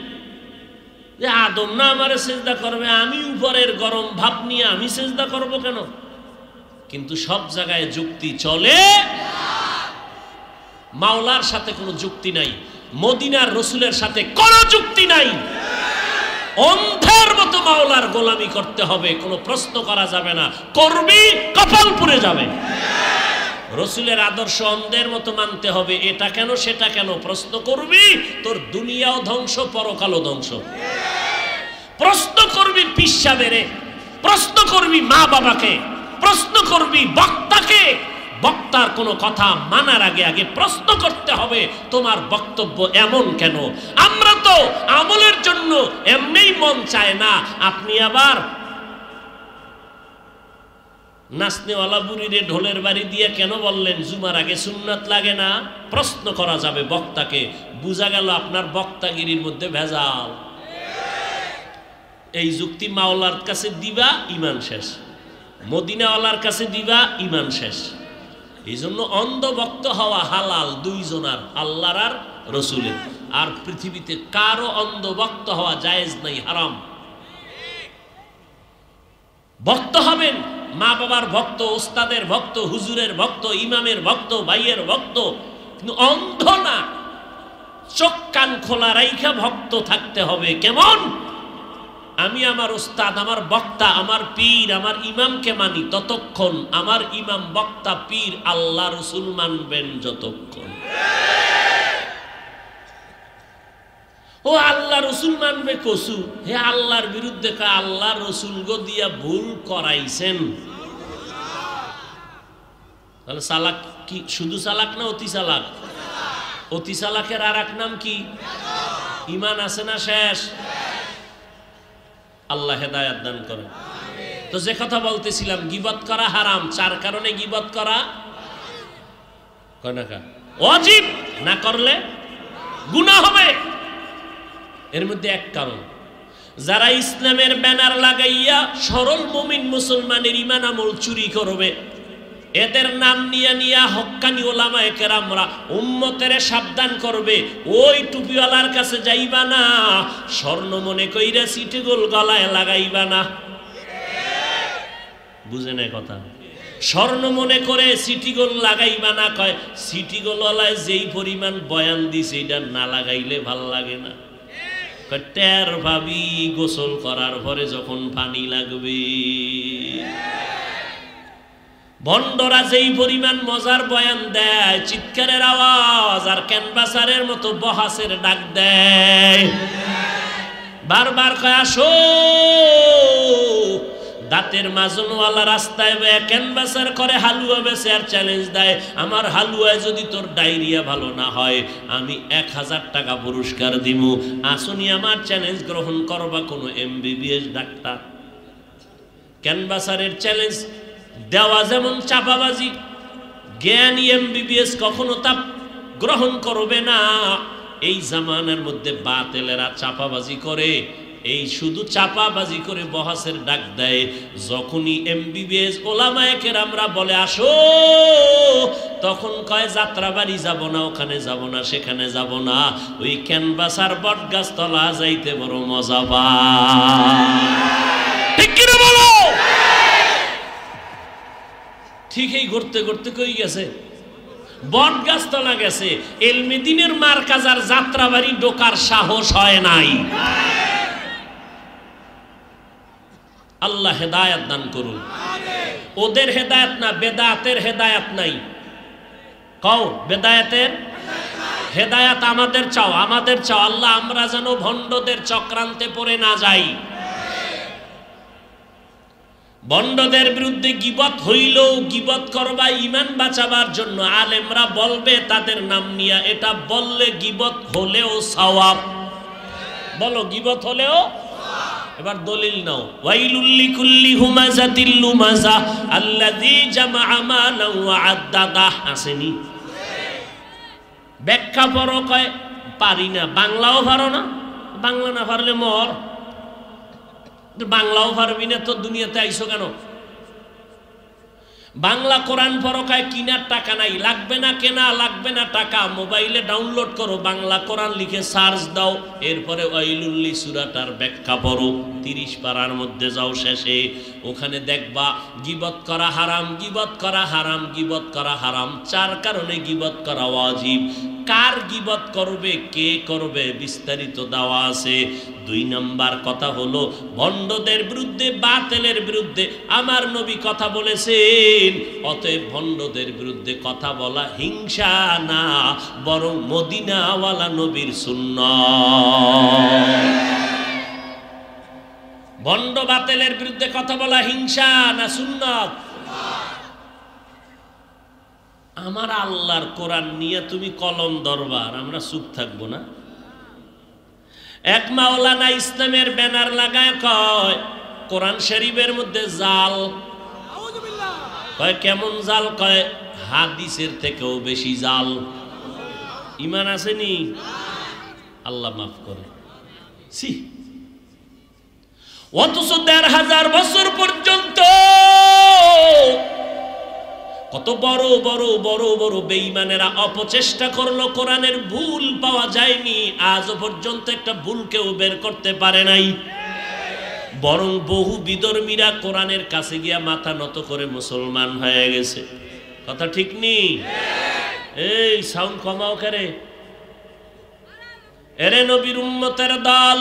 যে আদম না আমারে সেজদা করবে, আমি উপরের গরম ভাব নিয়ে আমি সেজদা করব কেন? কিন্তু সব জায়গায় যুক্তি চলে, মাওলার সাথে কোনো যুক্তি নাই, মদিনার রসুলের সাথে কোনো যুক্তি নাই। অন্ধের মতো মাওলার গোলামি করতে হবে, কোনো প্রশ্ন করা যাবে না। করবি কপাল পুড়ে যাবে। রসুলের আদর্শ অন্ধের মতো মানতে হবে। এটা কেন সেটা কেন প্রশ্ন করবি, তোর দুনিয়াও ধ্বংস, পরকালও ধ্বংস। প্রশ্ন করবি পিসা বেড়ে, প্রশ্ন করবি মা বাবাকে, প্রশ্ন করবি বক্তাকে। বক্তার কোনো কথা মানার আগে আগে প্রশ্ন করতে হবে, তোমার বক্তব্য এমন কেন? আমরা তো আমলের জন্য এমনিই মন চায় না, আপনি আবার নাচনেওয়ালা বুড়িরে ঢোলের বাড়ি দিয়ে কেন বললেন জুমার আগে সুন্নাত লাগে না? প্রশ্ন করা যাবে বক্তাকে। বুঝা গেল আপনার বক্তাগিরির মধ্যে ভেজাল। এই যুক্তি মাওলার কাছে দিবা, ইমান শেষ। মদিনাওয়ালার কাছে দিবা, ইমান শেষ। এই জন্য অন্ধভক্ত হওয়া হালাল দুইজনার, আল্লাহর আর রসুলের। আর পৃথিবীতে কারো অন্ধভক্ত হওয়া জায়েজ নাই, হারাম। ভক্ত হবেন, মা বাবার ভক্ত, ওস্তাদের ভক্ত, হুজুরের ভক্ত, ইমামের ভক্ত, ভাইয়ের ভক্ত, কিন্তু অন্ধ না। চোখ কান খোলা রাইখা ভক্ত থাকতে হবে। কেমন? আমি আমার ওস্তাদ, আমার বক্তা, আমার পীর, আমার ইমামকে মানি ততক্ষণ, আমার ইমাম, বক্তা, পীর, আল্লাহ রসুল মানবেন যতক্ষণ। ও আল্লাহ রসুল মানবে কসু, হে আল্লাহর বিরুদ্ধে আল্লাহ রসুল গো দিয়া ভুল করাইছেন। তাহলে চালাক কি শুধু চালাক না অতি চালাক? অতি চালাকের আর এক নাম কি? ইমান আছে না শেষ? আল্লাহ হেদায়াত দান করেন। তো যে কথা বলতেছিলাম, গীবত করা হারাম। 4 কারণে গীবত করা ওয়াজিব, না করলে গুনাহ হবে। এর মধ্যে এক কারণ, যারা ইসলামের ব্যানার লাগাইয়া সরল মুমিন মুসলমানের ঈমান আমল চুরি করবে, এদের নাম নিয়ে নিয়ে হক্কানি ওলামায়ে কেরামরা উম্মতের সাবধান করবে, ওই টুপিওয়ালার কাছে যাইবা না, স্বর্ণ মনে কইরা সিটি গোল গলায় লাগাইবা না। বুঝে না কথা? স্বর্ণ মনে করে সিটি গোল লাগাইবা না। কয় সিটি গোলওয়ালায় যেই পরিমাণ বয়ান দিছে এটা না লাগাইলে ভাল লাগে না। টের ভাবি গোসল করার পরে যখন পানি লাগবে। ভণ্ডরা যেই পরিমাণ মজার বয়ান দেয়, চিৎকারের আওয়াজ আর ক্যানভাসারের মতো বহাসের ডাক দেয়, বারবার কয় আসো। দাঁতের মাজনওয়ালা রাস্তায় ক্যানভাসার করে হালুয়া বেচে আর চ্যালেঞ্জ দেয়, আমার হালুয়ায় যদি তোর ডায়রিয়া ভালো না হয় আমি 1000 টাকা পুরস্কার দিব। আসুনি আমার চ্যালেঞ্জ গ্রহণ করবা কোনো MBBS ডাক্তার। ক্যানভাসারের চ্যালেঞ্জ দেওয়া যেমন চাপাবাজি, জ্ঞানী এমবিবিএস কখনো তা গ্রহণ করবে না। এই জামানার মধ্যে বাতিলেরা চাপাবাজি করে, এই শুধু চাপাবাজি করে বহাসের ডাক দেয়। যখনই এমবিবিএস ওলামায়ে কেরামরা বলে আসো, তখন কয় যাত্রাবাড়ি যাব না, ওখানে যাব না, সেখানে যাব না, ওই ক্যানভাসার বটগাছ তলা যাইতে বড় মজা পায়। ঠিক কিনা বলো? ঠিক এই ঘুরতে ঘুরতে কই গেছে, বটগাছ তলা গেছে। এলমেদিনের মার্কাজার যাত্রাবাড়ি ঢোকার সাহস হয় নাই। আল্লাহ হেদায়েত দান করুন। ওদের হেদায়েত না, বেদাতের হেদায়েত নাই। কও বেদায়েতের হেদায়েত আমাদের চাও, আমাদের চাও। আল্লাহ আমরা যেন ভণ্ডদের চক্রান্তে পড়ে না যাই। ভণ্ডদের বিরুদ্ধে গীবত হইলেও গীবত করবা ঈমান বাঁচাবার জন্য। আলেমরা বলবে তাদের নাম নিয়া, এটা বললে গীবত হলেও সওয়াব। বলো গীবত হলেও। এবার দলিল নাও। ওয়াইলুল লিকুল্লি হুমাযাতিল লুমাযা আল্লাযী জামাআ মালান ওয়া আদ্দাদা। আসেনি? ব্যাখ্যা পড়ো, কয় পারি না। বাংলাও পারো না? বাংলা না পারলে মর। বাংলাও পারবি না তো দুনিয়াতে আইছো কেন? বাংলা কোরআন পড়ো, কয় কিনার টাকা নাই। লাগবে না কেনা, লাগবে না টাকা, মোবাইলে ডাউনলোড করো, বাংলা কোরআন লিখে সার্চ দাও, এরপরে ওয়াইলুল্লি সূরাটার ব্যাখ্যা পড়ো। 30 পারার মধ্যে যাও, শেষে ওখানে দেখবা গীবত করা হারাম, গীবত করা হারাম, গীবত করা হারাম। 4 কারণে গীবত করা ওয়াজিব। কার গীবত করবে, কে করবে, বিস্তারিত দেওয়া আছে। 2 নাম্বার কথা হলো ভণ্ডদের বিরুদ্ধে, বাতিলের বিরুদ্ধে আমার নবী কথা বলেছেন। অতএব ভণ্ডদের বিরুদ্ধে কথা বলা হিংসা না, বরং মদিনাওয়ালা নবীর সুন্নাত। ভণ্ড বাতিলের বিরুদ্ধে কথা বলা হিংসা না সুন্নাত? আমার আল্লাহর কোরআন নিয়ে তুমি কলম দরবার, আমরা চুপ থাকবো না? এক মাওলানা ইসলামের ব্যানার লাগায় কয় কোরআন শরীফের মধ্যে জাল। কয় কেমন জাল? কয় হাদিসের থেকেও বেশি জাল। ঈমান আসেনি? আল্লাহ মাফ করে। সি অথচ ১৫০০ বছর পর্যন্ত কত বড় বড় বড় বড় বেঈমানেরা অপচেষ্টা করলো, কোরআনের ভুল পাওয়া যায়নি। আজও পর্যন্ত একটা ভুল কেউ বের করতে পারে নাই। বরং বহু বিধর্মীরা কোরআনের কাছে গিয়া মাথা নত করে মুসলমান হয়ে গেছে। কথা ঠিক নেই? এই সাউন্ড কমাও করে। এরে নবীর উম্মতের দল,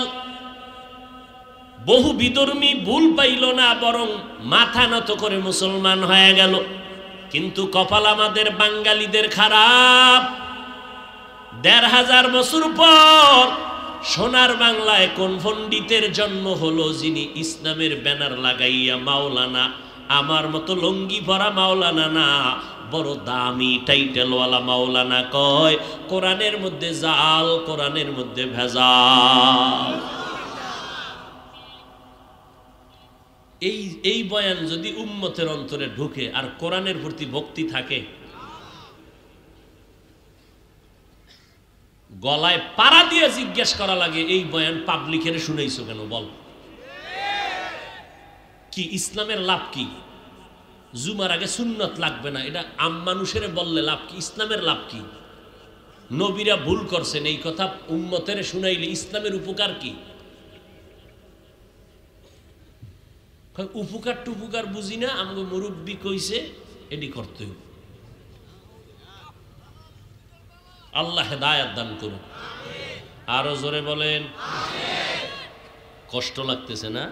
বহু বিধর্মী ভুল পাইল না, বরং মাথা নত করে মুসলমান হয়ে গেল। কিন্তু কপাল আমাদের বাঙালিদের খারাপ। ১৫০০ বছর পর সোনার বাংলায় কোন পণ্ডিতের জন্ম হলো, যিনি ইসলামের ব্যানার লাগাইয়া মাওলানা, আমার মতো লঙ্গি পরা মাওলানা না, বড় দামি টাইটেলওয়ালা মাওলানা কয় কোরআনের মধ্যে জাল, কোরআনের মধ্যে ভেজাল। এই বয়ান যদি উম্মতের অন্তরে ঢুকে আর কোরআনের প্রতি ভক্তি থাকে, গলায় পাড়া দিয়ে জিজ্ঞেস করা লাগে এই বয়ান পাবলিকের শুনেইছো কেন? বল কি ইসলামের লাভ কি? জুমার আগে সুন্নত লাগবে না, এটা আম মানুষের বললে লাভ কি? ইসলামের লাভ কি? নবীরা ভুল করছেন, এই কথা উম্মতের শুনাইলে ইসলামের উপকার কি? উপকার টুপুকার বুঝি না, আমাকে মুরব্বী কইছে এটি করতে হবে। আল্লাহ হেদায়েত দান করুন। আরো জোরে বলেন। কষ্ট লাগতেছে না?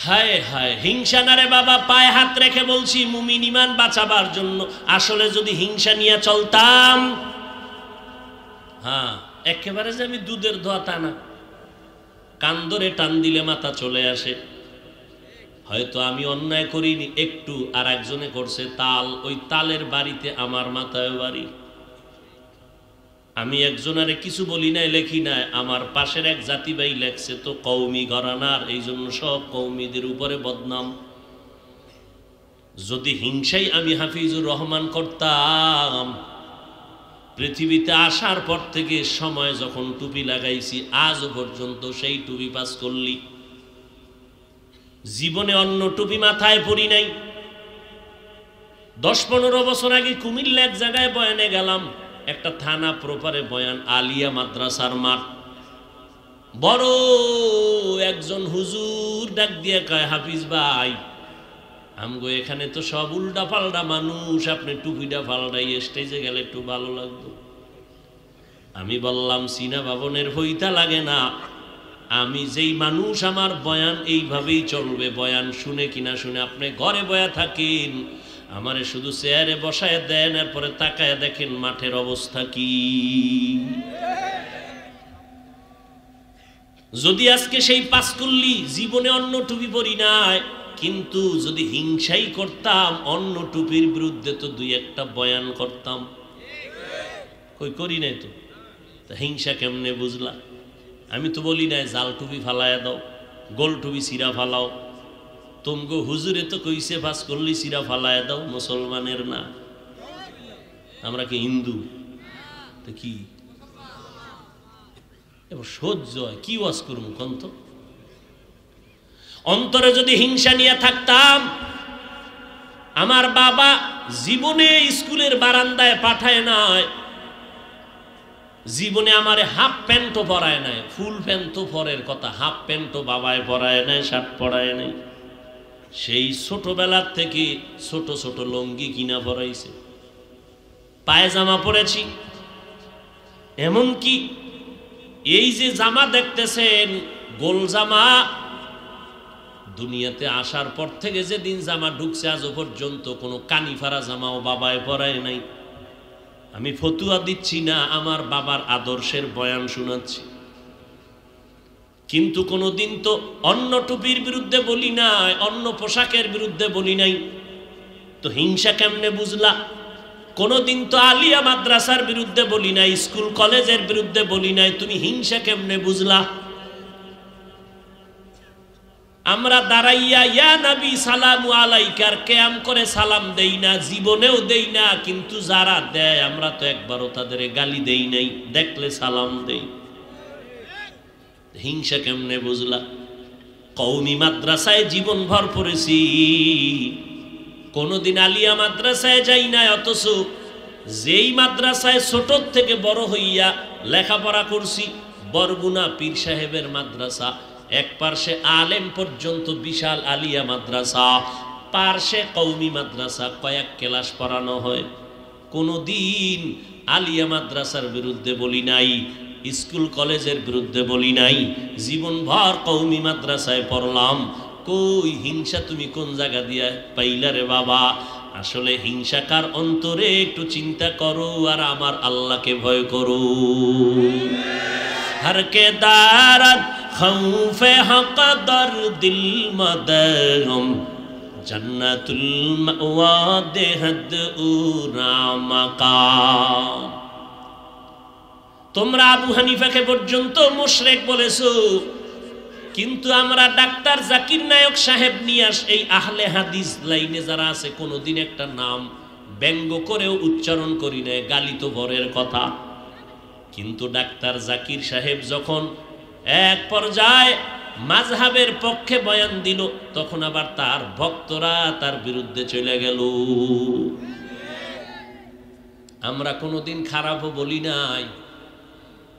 হায় হায়, হিংসা না রে বাবা, পায়ে হাত রেখে বলছি, মুমিন ঈমান বাঁচাবার জন্য। আসলে যদি হিংসা নিয়ে চলতাম, হ্যাঁ একেবারে যে আমি দুধের ধোয়া তা না, কান ধরে টান দিলে মাথা চলে আসে। হয়তো আমি অন্যায় করিনি একটু, আর একজনে করছে তাল, ওই তালের বাড়িতে আমার মাথায় বাড়ি। আমি একজনারে কিছু বলি নাই, লেখি নাই, আমার পাশের এক জাতি ভাই লেখছে তো কওমি ঘরানার, এই জন্য সব কওমিদের উপরে বদনাম। যদি হিংসাই আমি হাফিজুর রহমান করতাম, পৃথিবীতে আসার পর থেকে সময় যখন টুপি লাগাইছি আজ পর্যন্ত সেই টুপি পাস করলি। জীবনে অন্য টুপি মাথায় পরি নাই। 10-15 বছর আগে কুমিল্লা এক জায়গায় বয়ানে গেলাম, একটা থানা প্রপারে বয়ান, আলিয়া মাদ্রাসার মাঠ। বড় একজন হুজুর ডাক দিয়ে কয়, হাফিজ ভাই, আমগো এখানে তো সব উল্টা পাল্টা মানুষ, আপনি টুপিটা পাল্টাই স্টেজে গেলে একটু ভালো লাগতো। আমি বললাম, সিনা বাবনের হইতা লাগে না, আমি যেই মানুষ আমার বয়ান এইভাবেই চলবে, বয়ান শুনে কিনা শুনে আপনি ঘরে বয়া থাকেন, আমারে শুধু চেয়ারে বসায় দেন, এরপরে তাকায় দেখেন মাঠের অবস্থা কি। যদি আজকে সেই পাঁচকুল্লি, জীবনে অন্য টুপি পরি নাই, কিন্তু যদি হিংসাই করতাম অন্য টুপির বিরুদ্ধে তো 2-1টা বয়ান করতাম। কই করি নাই তো, হিংসা কেমনে বুঝলা? আমি তো বলি নাই জাল টুপি ফালায় দাও, গোল টুপি সিরা ফালাও। তোমগো হুজুরে তো কইছে পাঁচকুল্লি সিরা ফালায় দাও, মুসলমানের না। আমরা কি হিন্দু? তো কি এবার সহ্য হয় কি ওয়াজ করবো কন্ত? অন্তরে যদি হিংসা নিয়ে থাকতাম, আমার বাবা জীবনে স্কুলের বারান্দায় পাঠায় নাই, জীবনে আমারে হাফ প্যান্টও পরায় নাই। ফুল প্যান্ট তো পরের কথা, হাফ প্যান্টও বাবায় পরায় নাই, শার্ট পরায় নাই। সেই ছোটবেলার থেকে ছোট ছোট লঙ্গি কিনা পরাইছে, পায়জামা পরেছি। এমনকি এই যে জামা দেখতেছেন গোল জামা, দুনিয়াতে আসার পর থেকে যেদিন জামা ঢুকছে আজও পর্যন্ত কোনো কানিফারা জামাও বাবায় পরায় নাই। আমি ফতুয়া দিচ্ছি না, আমার বাবার আদর্শের বয়ান শোনাচ্ছি। কিন্তু কোনোদিন তো অন্য টুপির বিরুদ্ধে বলি নাই, অন্য পোশাকের বিরুদ্ধে বলি নাই। তো হিংসা কেমনে বুঝলা? কোনোদিন তো আলিয়া মাদ্রাসার বিরুদ্ধে বলি নাই, স্কুল কলেজের বিরুদ্ধে বলি নাই, তুমি হিংসা কেমনে বুঝলা? আমরা দাঁড়াইয়া ইয়া নবী সালামু আলাইকার কেয়াম করে সালাম দেই না, জীবনেও দেই না, কিন্তু যারা দেয় আমরা তো একবারও তাদের গালি দেই নাই, দেখলে সালাম দেই। হিংসা কেমনে বুঝলা? কওমি মাদ্রাসায় জীবন ভর পড়েছি, কোনদিন আলিয়া মাদ্রাসায় যাই না, অথচ যেই মাদ্রাসায় ছোট থেকে বড় হইয়া লেখাপড়া করছি, বরগুনা পীর সাহেবের মাদ্রাসা, এক পার্শ্বে আলেম পর্যন্ত বিশাল আলিয়া মাদ্রাসা, পার্শ্বে কওমি মাদ্রাসা, কয়েক ক্লাস পড়ানো হয়। কোনদিন আলিয়া মাদ্রাসার বিরুদ্ধে বলি নাই, স্কুল কলেজের বিরুদ্ধে বলি নাই, জীবনভর কওমি মাদ্রাসায় পড়লাম। কই হিংসা তুমি কোন জায়গা দিয়া পাইলা রে বাবা? আসলে হিংসা কার অন্তরে একটু চিন্তা করো, আর আমার আল্লাহকে ভয় করো। हर के दारत खौफे हक दर दिल मदरम जन्नतुल मअवा देहद उरा मकाम। তোমরা আবু হানিফাকে পর্যন্ত মুশরিক বলেছো, কিন্তু আমরা ডাক্তার জাকির নায়ক সাহেব নিয়ে এই আহলে হাদিস লাইনে যারা আছে কোনোদিন একটা নাম ব্যঙ্গ করেও উচ্চারণ করি না, গালি তো বরের কথা। কিন্তু ডাক্তার জাকির সাহেব যখন এক পর্যায়ে মাযহাবের পক্ষে বয়ান দিল, তখন আবার তার ভক্তরা তার বিরুদ্ধে চলে গেল। আমরা কোনোদিন খারাপও বলি নাই,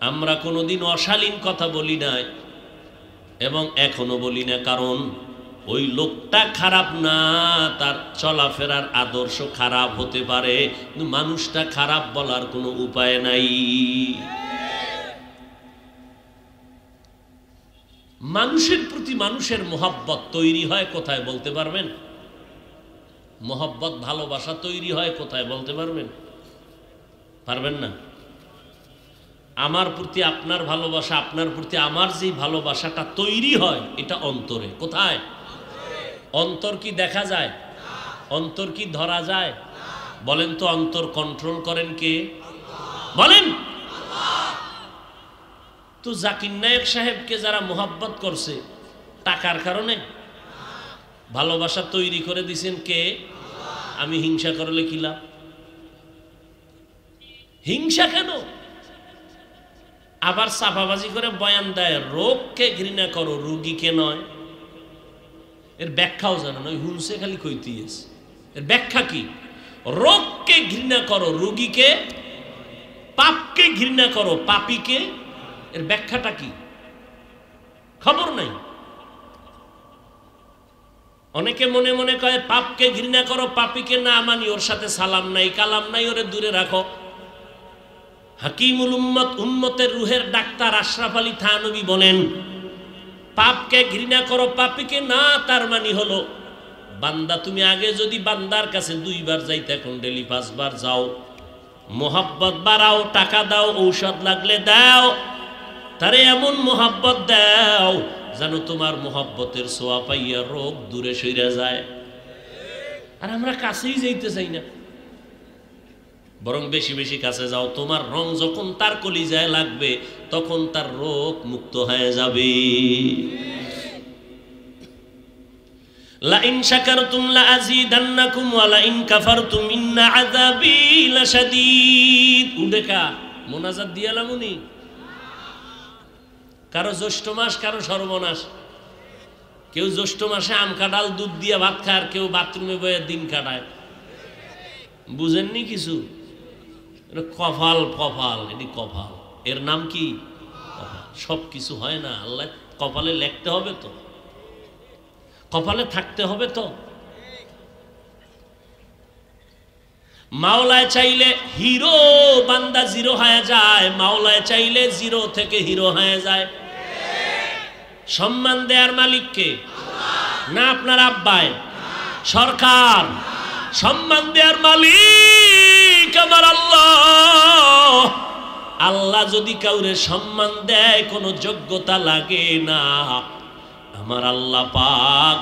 আমরা কোনোদিন অশালীন কথা বলি নাই, এবং এখনো বলি না, কারণ ওই লোকটা খারাপ না, তার চলাফেরার আদর্শ খারাপ হতে পারে, কিন্তু মানুষটা খারাপ বলার কোনো উপায় নাই। মানুষের প্রতি মানুষের মোহাব্বত তৈরি হয় কোথায় বলতে পারবেন? মোহাব্বত ভালোবাসা তৈরি হয় কোথায় বলতে পারবেন? পারবেন না। আমার প্রতি আপনার ভালোবাসা, আপনার প্রতি আমার যে ভালোবাসাটা তৈরি হয়, এটা অন্তরে। কোথায়? অন্তর কি দেখা যায়? অন্তর কি ধরা যায়? বলেন তো, অন্তর কন্ট্রোল করেন কে? বলেন। তো জাকির নায়েক সাহেবকে যারা মোহাব্বত করছে টাকার কারণে, ভালোবাসা তৈরি করে দিয়েছেন কে? আমি হিংসা করলে কি লাভ? হিংসা কেন? আবার চাপাবাজি করে বয়ান দেয় রোগকে ঘৃণা করো রোগীকে নয়। এর ব্যাখ্যাও জানো না, হুনসে খালি কইতেই আছে। এর ব্যাখ্যা কি? রোগকে ঘৃণা করো রোগীকে, পাপকে ঘৃণা করো পাপীকে। এর ব্যাখ্যাটা কি? খবর নাই। অনেকে মনে মনে কয় পাপকে ঘৃণা করো পাপীকে না মানি ওর সাথে সালাম নাই কালাম নাই, ওরে দূরে রাখো। হাকিমুল উম্মত উম্মতের রুহের ডাক্তার আশরাফ আলী থানভী বলেন পাপকে ঘৃণা করো পাপীকে না, তার মানে হলো বান্দা তুমি আগে যদি বান্দার কাছে 2 বার যাইতে এখন ডেলি 5 বার যাও, মোহাব্বত বাড়াও, টাকা দাও, ঔষধ লাগলে দাও, তারে এমন মোহাব্বত দাও যেন তোমার মোহাব্বতের ছোঁয়া পাইয়া রোগ দূরে সইরা যায়। আর আমরা কাছেই যাইতে চাই না, বরং বেশি বেশি কাছে যাও। তোমার রং যখন তার কলিজায় লাগবে তখন তার রোগ মুক্ত হয়ে যাবে। লা ইন শাকারতুম লা আযীদান্নাকুম ওয়া লা ইন কাফারতুম ইন্না আযাবী লাশাদীদ। উডেকা মোনাজাত দিয়ালামুনি। কারো জ্যৈষ্ঠ মাস, কারো সর্বনাশ। কেউ জ্যৈষ্ঠ মাসে আম কাঁঠাল দুধ দিয়ে ভাত খায়, আর কেউ বাথরুমে বয়ে দিন কাটায়। বুঝেননি কিছু? কপাল কপাল, এটি কপাল। এর নাম কি? সব কিছু হয় না, আল্লাহ কপালে লিখতে হবে তো, কপালে থাকতে হবে তো। মাওলায় চাইলে হিরো বান্দা জিরো হয়ে যায়, মাওলায় চাইলে জিরো থেকে হিরো হয়ে যায়। সম্মান দেয়ার মালিককে না আপনার আব্বায় সরকার, সম্মান দেয়ার মালিক আমার আল্লাহ। আল্লাহ যদি কাউরে সম্মান দেয় কোনো যোগ্যতা লাগে না। আমার আল্লাহ পাক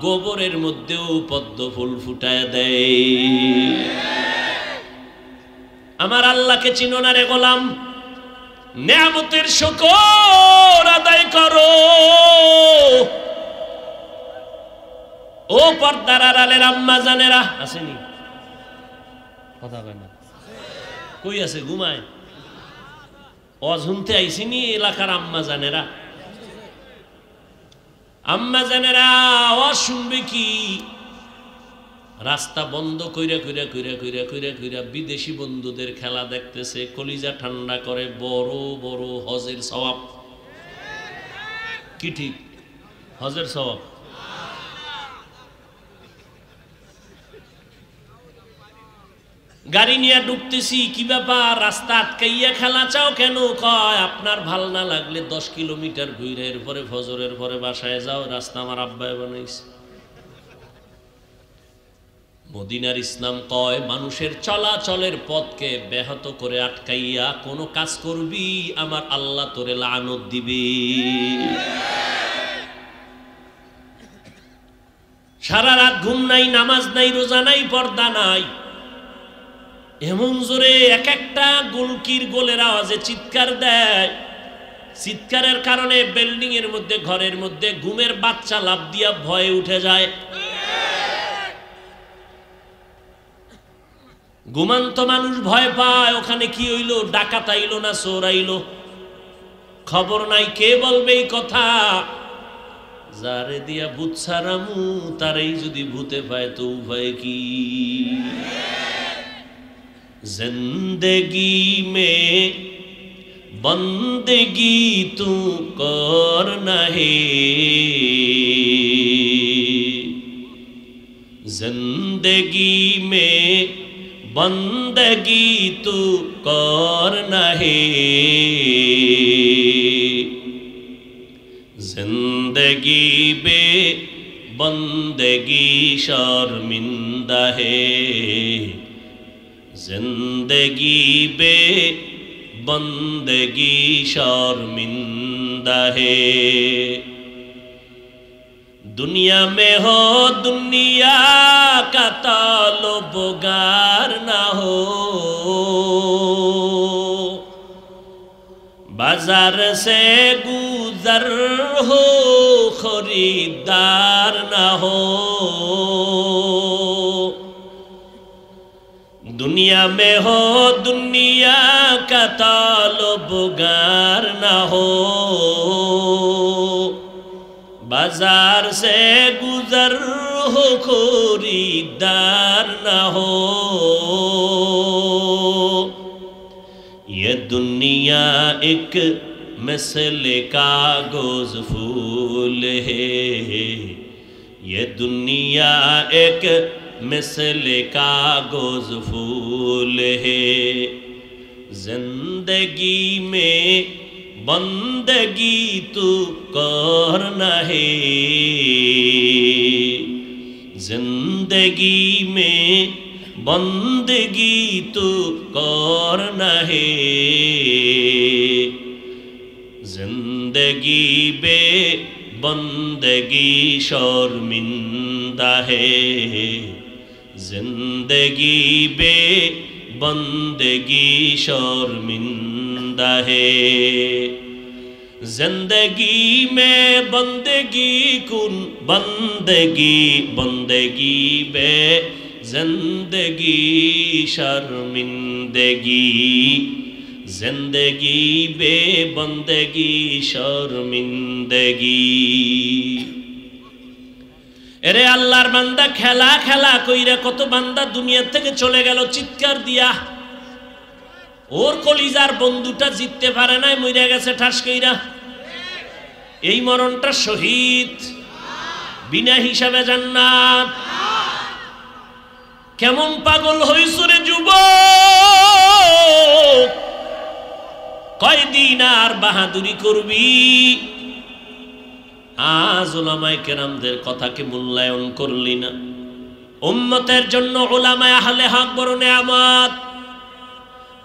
গোবরের মধ্যেও পদ্ম ফুল ফুটায় দেয়। আমার আল্লাহকে চিনো না রে গোলাম, নেয়ামতের শুকর আদায় করো। ও পর্দার আড়ালের আম্মা জানেরা আসেনি? কথা কয় না, কই আছে? ঘুমায়? অঝুনতে আইসিনি এলাকার আম্মা জানেরা। আম্মা জানেরা আওয়াজ শুনবে কি? রাস্তা বন্ধ কইরা কইরা কইরা কইরা কইরা কইরা বিদেশি বন্ধুদের খেলা দেখতেছে, কলিজা ঠান্ডা করে। বড় বড় হজের সওয়াব। কি ঠিক? হজের সওয়াব। গাড়ি নিয়ে ঢুকতেছি, কি ব্যাপার রাস্তা আটকাইয়া খেলা চাও কেন? কয় আপনার ভাল না লাগলে 10 কিলোমিটার ঘুরে এরপরে ফজরের পরে বাসায় যাও, রাস্তা আমার আব্বাই বানাইছে। মদিনার ইসলাম কয় মানুষের চলাচলের পথকে ব্যাহত করে আটকাইয়া কোনো কাজ করবি আমার আল্লাহ তোরে লানত দিবে। সারা রাত ঘুম নাই, নামাজ নাই, রোজা নাই, পর্দা নাই, এমন জোরে এক একটা গুলকির গোলের আওয়াজে চিৎকার দেয়। চিৎকারের কারণে বিল্ডিং এর মধ্যে, ঘরের মধ্যে ঘুমের বাচ্চা লাফ দিয়া ভয়ে উঠে যায়। ঘুমান্ত মানুষ ভয় পায়, ওখানে কি হইল? ডাকাত আইলো না চোর আইলো? খবর নাই। কে বলবে এই কথা? যারে দিয়া ভূত ছাড়ামু তারেই যদি ভূতে পায় তো উপায় কি? जिंदगी में बंदगी तू करना है, जिंदगी में बंदगी तू करना है, जिंदगी में बंदगी शर्मिंदा है, जिंदगी बे बंदगी शर्मिंदा है। दुनिया में हो दुनिया का ताल्लुबगार ना हो, बाजार से गुजर हो खरीदार ना हो, दुनिया में हो दुनिया का ताल्लुगार ना हो, बाजार से गुजर हो खरीदार ना हो। ये दुनिया एक मसले कागज फूल है, ये दुनिया एक मसले कागज फूल है। जिंदगी में बंदगी तू करना है, जिंदगी में बंदगी तू करना है। जिंदगी बे बंदगी शर्मिंदा है, जिंदगी बे बंदगी शर्मिंदा है। जिंदगी में बंदगी कुन बंदगी, बंदगी बे जिंदगी शर्मिंदगी, जिंदगी बे बंदगी शर्मिंदगी। এরে আল্লাহর বান্দা খেলা খেলা কইরা কত বান্দা দুনিয়া থেকে চলে গেল চিৎকার দিয়া। ওর কলিজার বন্ধুটা জিততে পারে নাই, মইরা গেছে ঠাস কইরা। এই মরণটা শহীদ, বিনা হিসাবে জান্নাত। কেমন পাগল হইছো রে যুবক, কয়দিন আর বাহাদুরি করবি? আজ উলামায়ে কেরামদের কথাকে মূল্যায়ন করলি না। উম্মতের জন্য উলামায়ে আহলে হক বড় নেয়ামত।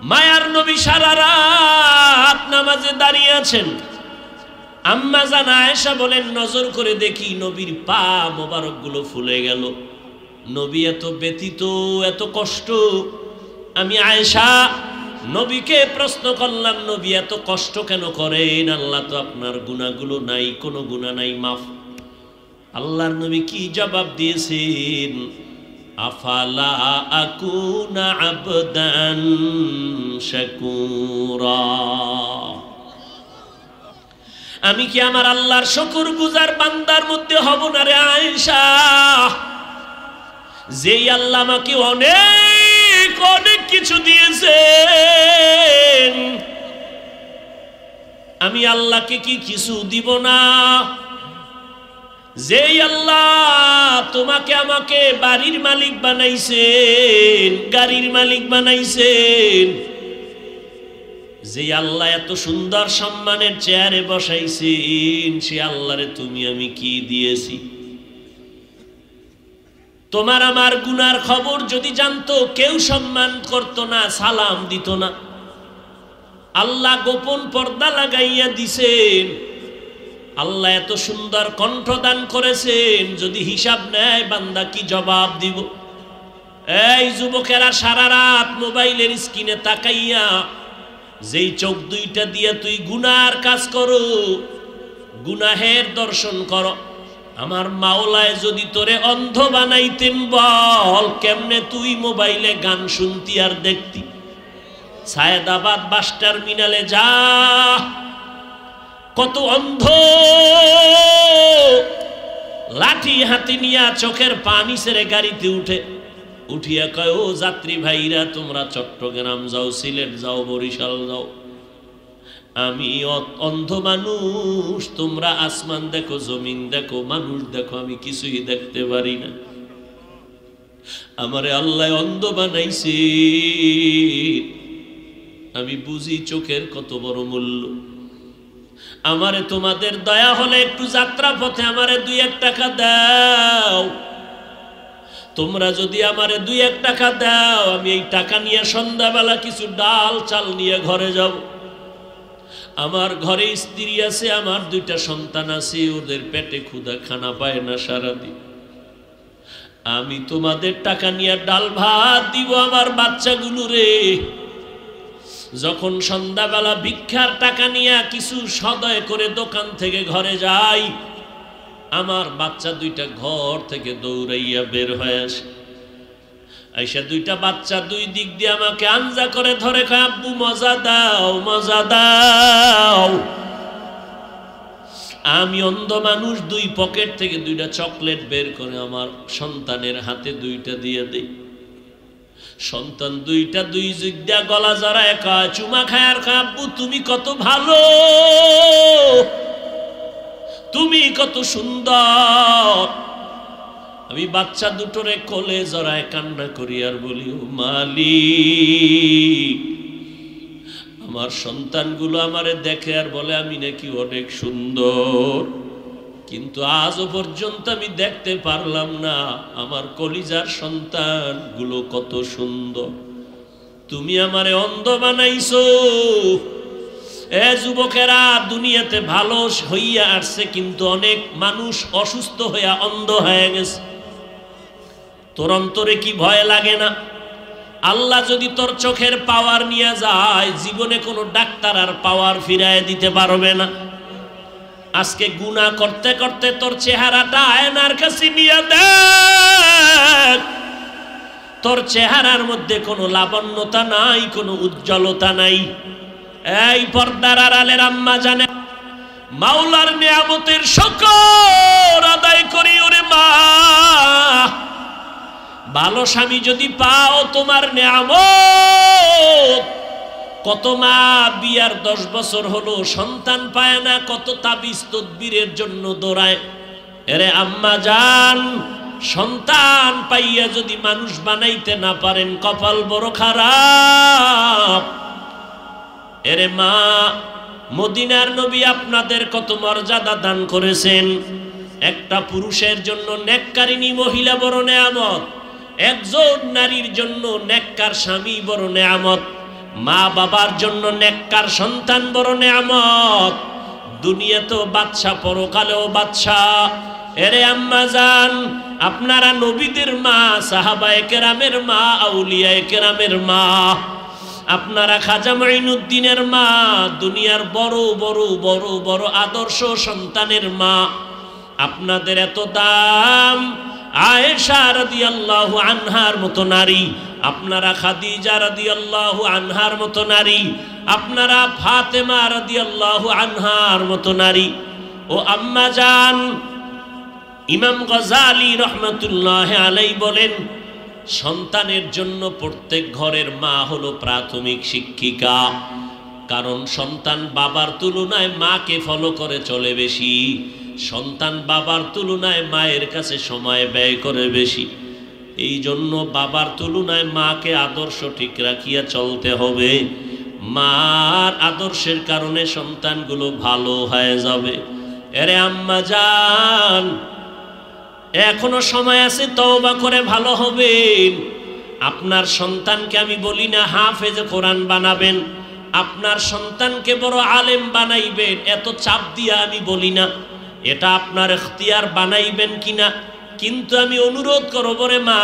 মায়ার নবী সারা রাত নামাজে দাঁড়িয়ে আছেন। আম্মা জান আয়েশা বলেন, নজর করে দেখি নবীর পা মোবারক গুলো ফুলে গেল। নবী এত ব্যথিত, এত কষ্ট। আমি আয়েশা নবীকে প্রশ্ন করলাম, নবী এত কষ্ট কেন করেন? আল্লাহ তো আপনার গুনাহগুলো নাই, কোনো গুনাহ নাই, মাফ। আল্লাহর নবী কি জবাব দিয়েছেন? আফালা আকুনা আবদান শাকুরা, আমি কি আমার আল্লাহর শুকরগুজার বান্দার মধ্যে হব না রে আয়েশা? যেই আল্লাহ আমাকে অনেক অনেক কিছু দিয়েছেন, আমি আল্লাহকে কি কিছু দিব না? যেই আল্লাহ তোমাকে আমাকে বাড়ির মালিক বানাইছেন, গাড়ির মালিক বানাইছেন, যে আল্লাহ এত সুন্দর সম্মানের চেয়ারে বসাইছেন, সে আল্লাহরে তুমি আমি কি দিয়েছি? তোমার আমার গুনার খবর যদি জানতো, কেউ সম্মান করত না, সালাম দিত না। আল্লাহ গোপন পর্দা লাগাইয়া দিছেন। আল্লাহ এত সুন্দর কণ্ঠদান করেছেন, যদি হিসাব নেয় বান্দা কি জবাব দিব? এই যুবকেরা সারা রাত মোবাইলের স্ক্রিনে তাকাইয়া যেই চোখ দুইটা দিয়া তুই গুনার কাজ করো, গুনাহের দর্শন করো, আমার মাওলায় যদি তোরে অন্ধ বানাইতেন, বল কেমনে তুই মোবাইলে গান শুনতি আর দেখতি? সায়েদাবাদ বাস টার্মিনালে যা, কত অন্ধ লাঠি হাতে নিয়া চোখের পানি ছেড়ে গাড়িতে উঠিয়া কয়, ও যাত্রী ভাইরা, তোমরা চট্টগ্রাম যাও, সিলেট যাও, বরিশাল যাও, আমি অন্ধ মানুষ, তোমরা আসমান দেখো, জমিন দেখো, মানুষ দেখো, আমি কিছুই দেখতে পারি না। আমারে আল্লাহ অন্ধ বানাইছে, আমি বুঝি চোখের কত বড় মূল্য। আমারে তোমাদের দয়া হলে একটু যাত্রা পথে আমারে 2-1 টাকা দাও। তোমরা যদি আমারে 2-1 টাকা দাও, আমি এই টাকা নিয়ে সন্ধ্যাবেলা কিছু ডাল চাল নিয়ে ঘরে যাব। আমার ঘরে স্ত্রী আছে, আমার 2টা সন্তান আছে, ওদের পেটে ক্ষুধা, খানা পায় না সারাদিন। আমি তোমাদের টাকা নিয়ে ডাল ভাত দিব আমার বাচ্চাগুলো রে। যখন সন্ধ্যাবেলা ভিক্ষার টাকা নিয়ে কিছু সদয় করে দোকান থেকে ঘরে যাই, আমার বাচ্চা 2টা ঘর থেকে দৌড়াইয়া বের হয়ে আসে। আইসা দুইটা বাচ্চা দুই দিক দিয়ে আমাকে আঞ্জা করে ধরে কয়, আব্বু মজা দাও, মজা দাও। আমি অন্ধ মানুষ, দুই পকেট থেকে দুইটা চকলেট বের করে আমার সন্তানের হাতে দুইটা দিয়ে দেই। সন্তান দুইটা দুই জিগদা গলা জড়ায় কয়, চুমা খায় আর কয়, আব্বু তুমি কত ভালো, তুমি কত সুন্দর। আমি বাচ্চা দুটোরে কোলে জড়ায় কান্না করি আর বলি, ও মালিক, আমার সন্তানগুলো আমারে দেখে আর বলে আমি নাকি অনেক সুন্দর, কিন্তু আজও পর্যন্ত আমি দেখতে পারলাম না আমার কলিজার সন্তানগুলো কত সুন্দর। তুমি আমারে অন্ধ বানাইছো। এ যুবকেরা, দুনিয়াতে ভালো হইয়া আসছে, কিন্তু অনেক মানুষ অসুস্থ হইয়া অন্ধ হয়ে গেছে। তোর অন্তরে কি ভয় লাগে না? আল্লাহ যদি তোর চোখের পাওয়ার নিয়ে যায়, জীবনে কোনো ডাক্তার আর পাওয়ার ফিরায় দিতে পারবে না। আজকে গুনাহ করতে করতে তোর চেহারাটা আয়নার কাছে নিয়ে দেখ, তোর চেহারার মধ্যে কোনো লাবণ্যতা নাই, কোনো উজ্জ্বলতা নাই। এই পর্দার আড়ালের আম্মা জানে, মাওলার নিয়ামতের শুকর আদায় করি ওরে মা। ভালো স্বামী যদি পাও, তোমার নিয়ামত। কত মা বিয়ার 10 বছর হলো সন্তান পায় না, কত তাবিজ তদবিরের জন্য দৌড়ায়। এরে আম্মা জান, সন্তান পাইয়া যদি মানুষ বানাইতে না পারেন, কপাল বড় খারাপ। এরে মা, মদিনার নবী আপনাদের কত মর্যাদা দান করেছেন। একটা পুরুষের জন্য নেককারিনী মহিলা বড় নেয়ামত, একজন নারীর জন্য নেককার স্বামী বড় নেয়ামত, মা বাবার জন্য নেককার সন্তান বড় নেয়ামত। দুনিয়াতেও বাদশা, পরকালেও বাদশা। এরে আম্মা জান, আপনারা নবীদের মা, সাহাবায়ে কেরামের মা, আউলিয়ায়ে কেরামের মা, আপনারা খাজা মাইনুদ্দিনের মা, দুনিয়ার বড় বড় বড় বড় আদর্শ সন্তানের মা। আপনাদের এত দাম। আয়েশা রাদিয়াল্লাহু আনহার মতো নারী, আপনারা খাদিজা রাদিয়াল্লাহু আনহার মতো নারী, আপনারা ফাতেমা রাদিয়াল্লাহু আনহার মতো নারী। ও আম্মা জান, ইমাম গজালি রহমাতুল্লাহি আলাইহি বলেন, সন্তানের জন্য প্রত্যেক ঘরের মা হলো প্রাথমিক শিক্ষিকা। কারণ সন্তান বাবার তুলনায় মাকে ফলো করে চলে বেশি, সন্তান বাবার তুলনায় মায়ের কাছে সময় ব্যয় করে বেশি। এই জন্য বাবার তুলনায় মাকে আদর্শ ঠিক রাখিয়া চলতে হবে। মার আদর্শের কারণে সন্তানগুলো ভালো হয়ে যাবে। এরে আম্মা জান, এখনো সময় আছে, তওবা করে ভালো হবেন। আপনার সন্তানকে আমি বলি না হাফেজ কোরআন বানাবেন, আপনার সন্তানকে বড় আলেম বানাইবেন, এত চাপ দিয়া আমি বলি না। এটা আপনার ইখতিয়ার, বানাইবেন কিনা। কিন্তু আমি অনুরোধ করব রে মা,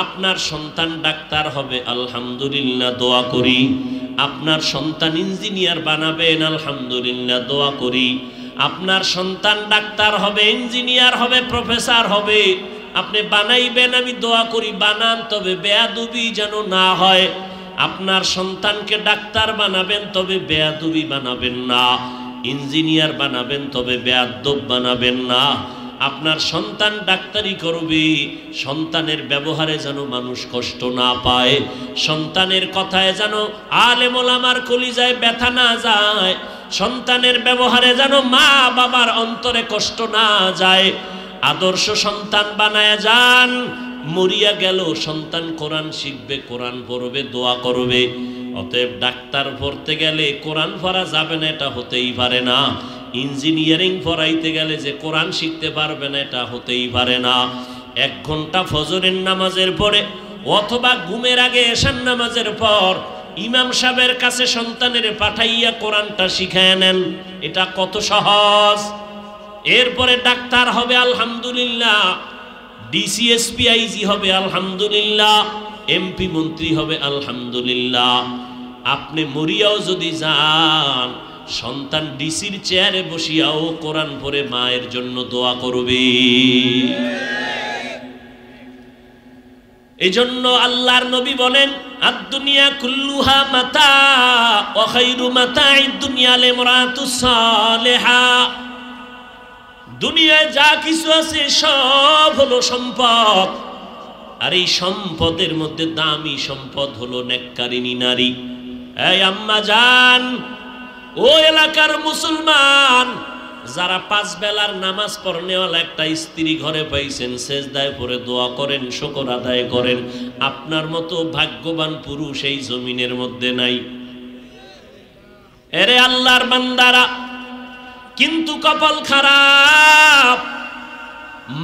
আপনার সন্তান ডাক্তার হবে, আলহামদুলিল্লাহ, দোয়া করি। আপনার সন্তান ইঞ্জিনিয়ার বানাবেন, আলহামদুলিল্লাহ, দোয়া করি। আপনার সন্তান ডাক্তার হবে, ইঞ্জিনিয়ার হবে, প্রফেসর হবে, আপনি বানাইবেন, আমি দোয়া করি। বানান, তবে বেয়াদবি যেন না হয়। আপনার সন্তানকে ডাক্তার বানাবেন, তবে বেয়াদবি বানাবেন না। ইঞ্জিনিয়ার বানাবেন, তবে বেয়াদব বানাবেন না। আপনার সন্তান ডাক্তারি করবে, সন্তানের ব্যবহারে যেন মানুষ কষ্ট না পায়, সন্তানের কথায় যেন আলেম ওলামার কলিজায় ব্যথা না যায়, সন্তানের ব্যবহারে যেন মা বাবার অন্তরে কষ্ট না যায়। আদর্শ সন্তান বানায় যান। মরিয়া গেল সন্তান কোরআন শিখবে, কোরআন পড়বে, দোয়া করবে। অতএব ডাক্তার পড়তে গেলে কোরআন পড়া যাবে না, এটা হতেই পারে না। ইঞ্জিনিয়ারিং পড়াইতে গেলে যে কোরআন শিখতে পারবে না, এটা হতেই পারে না। 1 ঘন্টা ফজরের নামাজের পরে অথবা ঘুমের আগে এশার নামাজের পর ইমাম সাহেবের কাছে সন্তানের পাঠাইয়া কোরআনটা শিখায় নেন। এটা কত সহজ। এরপরে ডাক্তার হবে, আলহামদুলিল্লাহ, ডিসিএসপি আইজি হবে, আলহামদুলিল্লাহ, এমপি মন্ত্রী হবে, আলহামদুলিল্লাহ। আপনি মরিয়াও যদি যান, সন্তান ডিসির চেয়ারে বসিয়াও কোরআন পড়ে মায়ের জন্য দোয়া করবে। এজন্য আল্লাহর নবী বলেন, আদ-দুনিয়া কুল্লুহা মাতা ওয়া খায়রু মাতা'id দুনিয়া লিমরাতুস সালিহা। দুনিয়ায় যা কিছু আছে সব হলো সম্পদ, আর এই সম্পদের মধ্যে দামি সম্পদ হলো নেককারিনী নারী। এই আম্মা জান, ও এলাকার মুসলমান, যারা 5 বেলার নামাজ পড়নেওয়ালা একটা স্ত্রী ঘরে পাইছেন, সেজদায় পড়ে দোয়া করেন, শুকর আদায় করেন। আপনার মতো ভাগ্যবান পুরুষ এই জমিনের মধ্যে নাই। এরে আল্লাহর বান্দারা, কিন্তু কপাল খারাপ,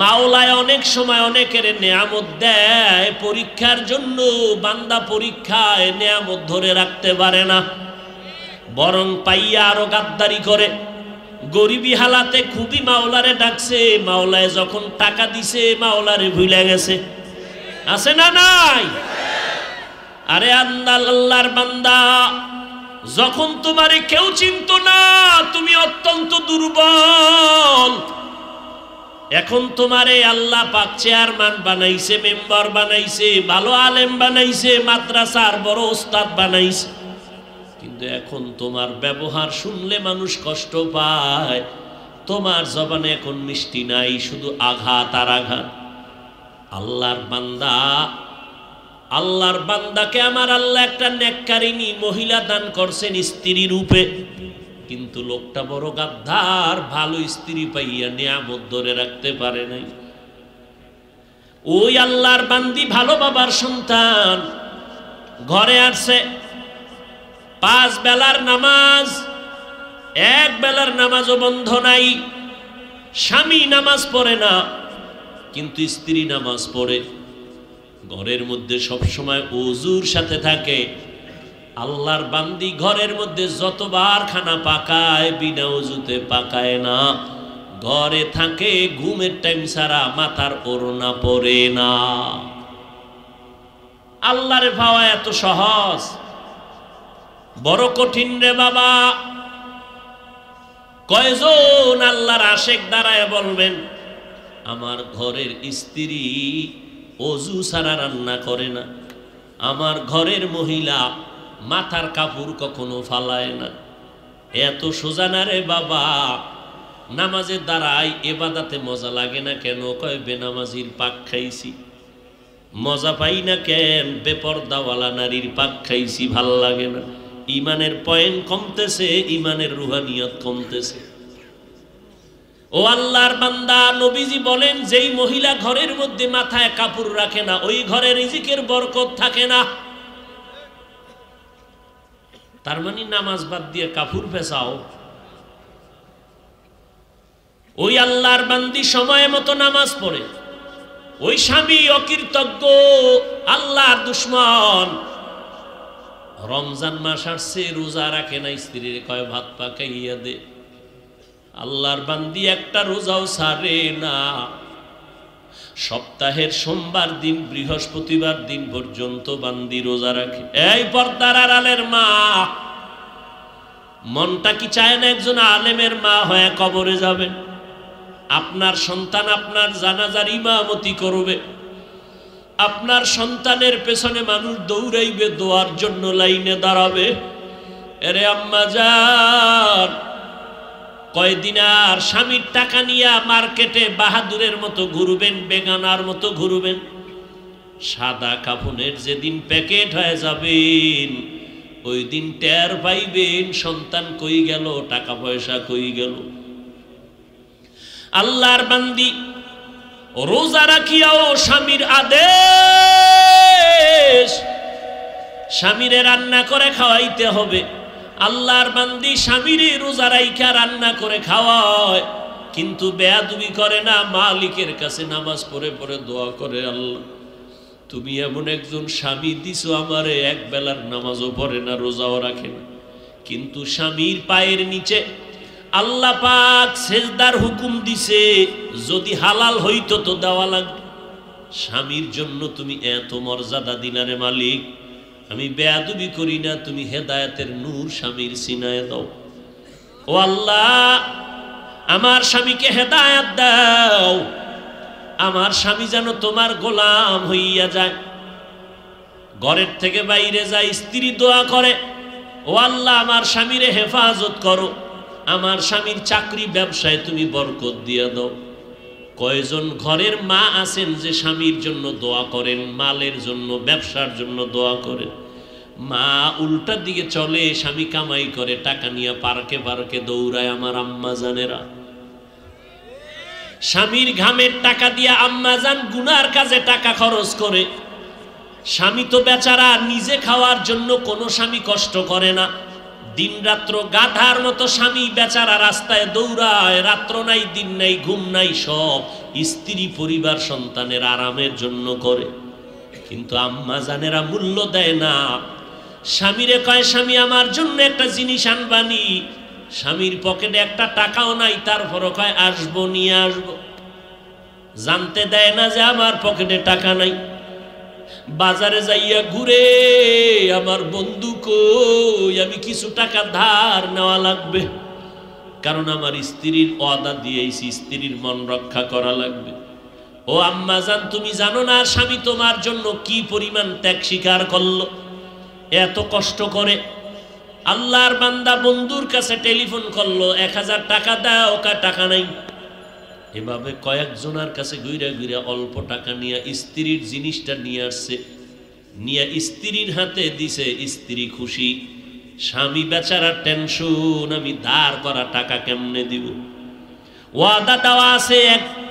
মাওলায় অনেক সময় অনেকের নেয়ামত দেয় পরীক্ষার জন্য। বান্দা পরীক্ষায় নেয়ামত ধরে রাখতে পারে না, বরং পাইয়া আরো গাদ্দারি করে। গরিবী হালাতে খুবই মাওলারে ডাকছে, মাওলায় যখন টাকা দিছে মাওলারে ভুলে গেছে। আছে না নাই? আরে আল্লাহর বান্দা, যখন তোমারে কেউ চিনত না, তুমি অত্যন্ত দুর্বল। এখন তোমারে আল্লাহ পাক চেয়ারম্যান বানাইছে, মেম্বার বানাইছে, ভালো আলেম বানাইছে, মাদ্রাসার বড় ওস্তাদ বানাইছে, কিন্তু এখন তোমার ব্যবহার শুনলে মানুষ কষ্ট পায়। তোমার জবানে এখন মিষ্টি নাই, শুধু আঘাত আর আঘাত। আল্লাহর বান্দাকে আমার আল্লাহ একটা নেককারিনী মহিলা দান করছেন স্ত্রী রূপে, কিন্তু লোকটা বড় গাদ্দার, ভালো স্ত্রী পাইয়া নিয়ামত ধরে রাখতে পারে নাই। ওই আল্লাহর বান্দি ভালো বাবার সন্তান, ঘরে আসছে 5 বেলার নামাজ, 1 বেলার নামাজও বন্ধ নাই। স্বামী নামাজ পড়ে না, কিন্তু স্ত্রী নামাজ পড়ে। ঘরের মধ্যে সব সময় ওযুর সাথে থাকে। আল্লাহর বান্দি ঘরের মধ্যে যতবার খানা পাকায়, বিনা ওযুতে পাকায় না। ঘরে থাকে, ঘুমের টাইম ছাড়া মাথার ওড়না পরে না। আল্লাহরে পাওয়া এত সহজ? বড় কঠিন রে বাবা। কয়জন আল্লাহর আশেক দাঁড়ায় বলবেন, আমার ঘরের স্ত্রী ওযু ছাড়া রান্না করে না, আমার ঘরের মহিলা মাথার কাপড় কখনো ফালায় না। এত সোজা না রে বাবা। নামাজে দাঁড়াই, এবাদাতে মজা লাগে না কেন? কয় বেনামাজির পাক খাইছি। মজা পাই না কেন? বেপরদাওয়ালা নারীর পাক খাইছি, ভাল লাগে না। ইমানের পয়েন্ট কমতেছে, ইমানের রুহানিয়ত কমতেছে। ও আল্লাহর বান্দা, নবীজি বলেন, যেই মহিলা ঘরের মধ্যে মাথায় কাপড় রাখে না, ওই ঘরে রিজিকের বরকত থাকে না। তার মানে নামাজ বাদ দিয়ে কাপড় পেছাও। ওই আল্লাহর বান্দি সময় মতো নামাজ পড়ে, ওই স্বামী অকৃতজ্ঞ, আল্লাহর দুশ্মন। রমজান মাস আসছে, রোজা রাখে না, স্ত্রীর কয় ভাত পাকাইয়া দে। আল্লাহর বান্দি একটা রোজাও ছাড়ে না। সপ্তাহের সোমবার দিন, বৃহস্পতিবার দিন পর্যন্ত বান্দি রোজা রাখে। এই পর্দার আড়ালের মা, মনটা কি চায় না একজন আলেমের মা হয়ে কবরে যাবেন? আপনার সন্তান আপনার জানাজার ইমামতি করবে, আপনার সন্তানের পেছনে মানুষ দৌড়াইবে, দোয়ার জন্য লাইনে দাঁড়াবে। এরে আম্মা জান, কয়দিন আর স্বামীর টাকা নিয়ে মার্কেটে বাহাদুরের মতো ঘুরবেন, বেগানার মতো ঘুরবেন? সাদা কাফনের যেদিন প্যাকেট হয়ে যাবেন, ওই দিন টের পাইবেন সন্তান কই গেল, টাকা পয়সা কই গেল। আল্লাহর বান্দি রোজা রাখিয়াও স্বামীর আদেশ, স্বামীরে রান্না করে খাওয়াইতে হবে। আল্লাহর বান্দি স্বামীরে রোজা রাইখা রান্না করে খাওয়ায়, কিন্তু বেয়াদবি করে না। মালিকের কাছে নামাজ পড়ে পড়ে দোয়া করে, আল্লাহ তুমি এমন একজন স্বামী দিছো আমারে, 1 বেলার নামাজও পড়ে না, রোজাও রাখে না, কিন্তু স্বামীর পায়ের নিচে আল্লাহ পাক সেজদার হুকুম দিছে, যদি হালাল হইতো তো দেওয়া লাগবে। স্বামীর জন্য তুমি এত মর্যাদা দিলারে মালিক, আমি বেয়াদবি করি না, তুমি হেদায়েতের নূর স্বামীর সিনায় দাও। ও আল্লাহ, আমার স্বামীকে হেদায়েত দাও, আমার স্বামী যেন তোমার গোলাম হইয়া যায়। ঘরের থেকে বাইরে যায়, স্ত্রী দোয়া করে, ও আল্লাহ আমার স্বামীরে হেফাজত করো, আমার স্বামীর চাকরি ব্যবসায় তুমি বরকত দিয়ে দাও। কয়জন ঘরের মা আছেন যে স্বামীর জন্য দোয়া করেন, মালের জন্য, ব্যবসার জন্য দোয়া করেন? মা উল্টার দিকে চলে, স্বামী কামাই করে, টাকা নিয়ে পার্কে পার্কে দৌড়ায়। আমার আম্মা জানেরা, স্বামীর ঘামের টাকা দিয়ে আম্মা জান গুনার কাজে টাকা খরচ করে। স্বামী তো বেচারা নিজে খাওয়ার জন্য কোনো স্বামী কষ্ট করে না, দিন রাত্র গাধার মতো স্বামী বেচারা রাস্তায় দৌড়ায়, রাত্র নাই দিন নাই ঘুম নাই, সব স্ত্রী পরিবার সন্তানের আরামের জন্য করে। কিন্তু আম্মা জানেরা মূল্য দেয় না। স্বামীরে কয়, স্বামী আমার জন্য একটা জিনিস আনবানি, স্বামীর পকেটে একটা টাকাও নাই, তারপরও কয় আসবো, নিয়ে আসবো। জানতে দেয় না যে আমার পকেটে টাকা নাই। বাজারে যাইয়া ঘুরে, আমার বন্ধু কই, আমি কিছু টাকা ধার নেওয়া লাগবে, কারণ আমার স্ত্রীর ওয়াদা দিয়েছি, স্ত্রীর মন রক্ষা করা লাগবে। ও আম্মা জান, তুমি জানো না স্বামী তোমার জন্য কি পরিমাণ ত্যাগ স্বীকার করলো, এত কষ্ট করে। আল্লাহর বান্দা বন্ধুর কাছে টেলিফোন করলো, 1000 টাকা দাও, টাকা নাই। এভাবে কয়েকজনের কাছে ঘুরে ঘুরে অল্প টাকা নিয়ে স্ত্রীর জিনিসটা নিয়ে আসছে, নিয়ে স্ত্রীর হাতে দিছে। স্ত্রী খুশি, স্বামী বেচারা টেনশন, আমি ধার করা টাকা কেমনে দিব। ওয়াদা দেওয়া আছে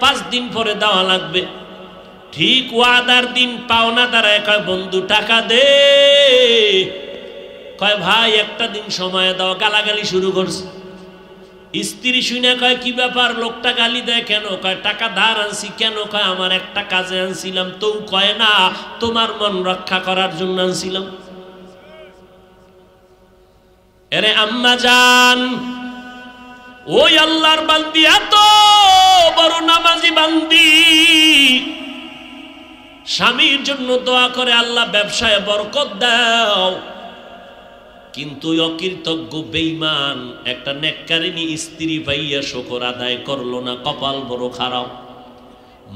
5 দিন পরে দেওয়া লাগবে। ঠিক ওয়াদার দিন পাওনা দাঁড়ায়, কয় বন্ধু টাকা দে। কয় ভাই একটা দিন সময় দাও। গালাগালি শুরু করছে। স্ত্রী শুনে কয় কি ব্যাপার, লোকটা গালি দেয় কেন? কয় টাকা ধার আনছি। কেন? কয় আমার একটা কাজে আনছিলাম। তো কয় না, তোমার মন রক্ষা করার জন্য আনছিলাম। এরে আম্মা জান, ওই আল্লাহর বান্দি, এত বড় নামাজি বান্দি, স্বামীর জন্য দোয়া করে আল্লাহ ব্যবসায় বরকত দাও, কিন্তু অকৃতজ্ঞ বেঈমান একটা নেককারিনী স্ত্রী পাইয়া শুকর আদায় করলো না। কপাল বড় খারাপ।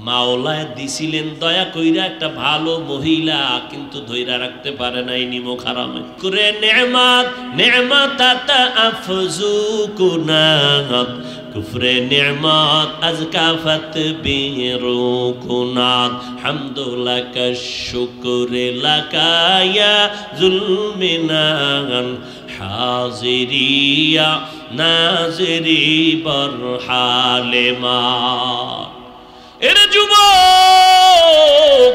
মাওলায় দিছিলেন দয়া কইরা একটা ভালো মহিলা, কিন্তু ধইরা রাখতে পারে নাই নিমক হারামে করে। নেমাত নেমাত আফজু কুনাত কুফরে নেমাত আজকাফত বিরু কুনাত হামদুল্লাহ শুকরে লাকায়া জুলমিনান হাজিরিয়া নাজরি বরহালেমা। এরে যুবক,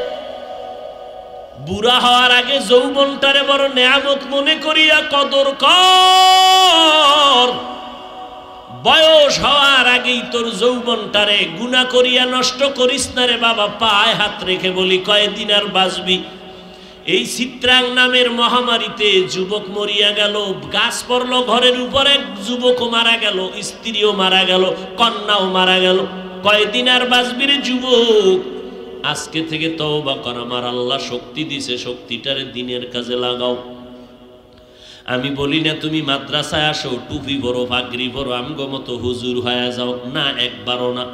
বুড়া হওয়ার আগে যৌবনটারে বড় নেয়ামত মনে করিয়া কদর কর। বয়স হওয়ার আগেই তোর যৌবনটারে গুনাহ করিয়া নষ্ট করিস না রে বাবা। পায়ে হাত রেখে বলি, কয়দিন আর বাঁচবি? এই চিত্রাং নামের মহামারীতে যুবক মরিয়া গেল, গাছ পড়লো ঘরের উপরে, যুবকও মারা গেল, স্ত্রীও মারা গেল, কন্যাও মারা গেল। কয়দিন আর বাঁচবি রে যুবক? আজকে থেকে তওবা কর। আমার আল্লাহ শক্তি দিছে, শক্তিটারে দিনের কাজে লাগাও। আমি বলি না তুমি মাদ্রাসায় আসো, টুপি পরো, পাগড়ি পরো, আমগো মতো হুজুর হয়ে যাও, না, একবারও না।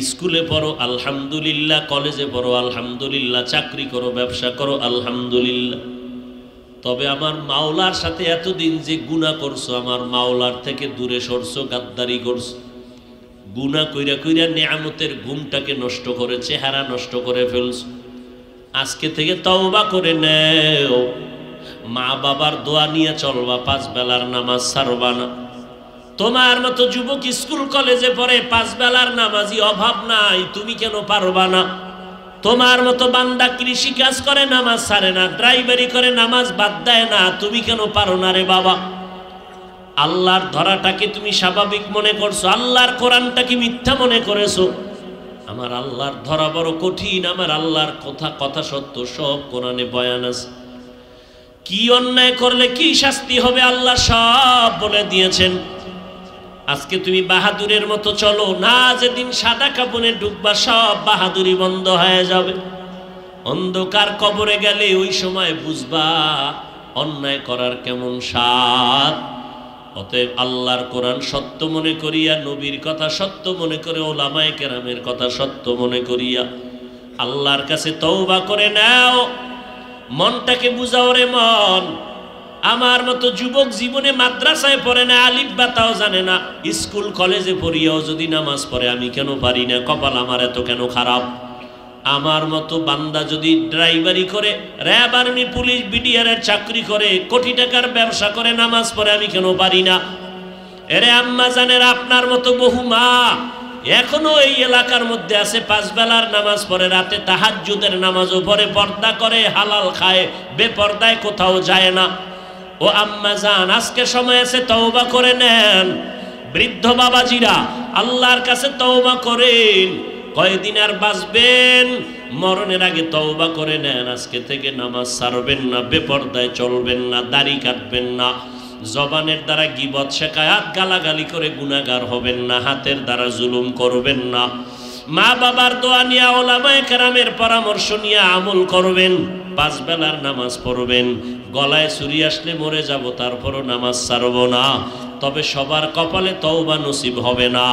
স্কুলে পড়ো আলহামদুলিল্লাহ, কলেজে পড়ো আলহামদুলিল্লাহ, চাকরি করো, ব্যবসা করো আলহামদুলিল্লাহ। তবে আমার মাওলার সাথে এতদিন যে গুনাহ করছো, আমার মাওলার থেকে দূরে সরছো, গাদ্দারি করছো, গুনাহ কইরা কইরা নেয়ামতের ঘুমটাকে নষ্ট করে, চেহারা নষ্ট করে ফেলছো। আজকে থেকে তওবা করে নেও। মা বাবার দোয়া নিয়ে চলবা, 5 বেলার নামাজ ছাড়বা না। তোমার মতো যুবক স্কুল কলেজে পড়ে, 5 বেলার নামাজি অভাব নাই, তুমি কেন পারবা না? তোমার মতো বান্দা কৃষি কাজ করে, নামাজ ছাড়ে না, ড্রাইভারি করে, নামাজ বাদ দেয় না, তুমি কেন পারো না রে বাবা? আল্লাহর ধরাটাকে তুমি স্বাভাবিক মনে করছো, আল্লাহর কোরআনটাকে মিথ্যা মনে করেছো। আমার আল্লাহর ধরা বড় কঠিন। আমার আল্লাহর কথা সত্য, সব কোরআনে বয়ান আছে। কি অন্যায় করলে কি শাস্তি হবে আল্লাহ সব বলে দিয়েছেন। আজকে তুমি বাহাদুরের মতো চলো না, যেদিন সাদা কাপড়ে ডুববা সব বাহাদুরি বন্ধ হয়ে যাবে। অন্ধকার কবরে গেলে ওই সময় বুঝবা অন্যায় করার কেমন স্বাদ। অতএব আল্লাহর কোরআন সত্য মনে করিয়া, নবীর কথা সত্য মনে করে, ওলামায়ে কেরামের কথা সত্য মনে করিয়া আল্লাহর কাছে তওবা করে নাও। মনটাকে বুঝাও রে মন। আমার মতো যুবক জীবনে মাদ্রাসায় পড়ে না, আলিফ বা তাও জানে না, স্কুল কলেজে পড়িয়াও যদি নামাজ পড়ে আমি কেন পারি না? কপাল আমার এত কেন খারাপ? আমার মতো বান্দা যদি ড্রাইভারি করে, র্যাব, আর্মি, পুলিশ, বিডিআরের চাকরি করে, কোটি টাকার ব্যবসা করে, নামাজ পড়ে আমি কেন পারি না? এরে আম্মা জানের, আপনার মতো বহু মা এখনো এই এলাকার মধ্যে আছে, 5 বেলার নামাজ পড়ে, রাতে তাহাজ্জুদের নামাজও পড়ে, পর্দা করে, হালাল খায়, বেপর্দায় কোথাও যায় না। ও আম্মা জান, আজকে সময় আছে, তওবা করে নেন। বৃদ্ধ বাবাজিরা, আল্লাহর কাছে তওবা করেন। কয়দিন আর বাঁচবেন? মরণের আগে তওবা করে নেন। আজকে থেকে নামাজ ছাড়বেন না, বেপর্দায় চলবেন না, দাড়ি কাটবেন না, জবানের দ্বারা গীবত শেখায়াত গালাগালি করে গুনাহগার হবেন না, হাতের দ্বারা জুলুম করবেন না, মা বাবার দোয়া নিয়ে, ওলামায়ে কেরামের পরামর্শ নিয়ে আমল করবেন, 5 বেলার নামাজ পড়বেন। গলায় ছুরি আসলে মরে যাব, তারপরও নামাজ ছাড়ব না। তবে সবার কপালে তওবা নসিব হবে না।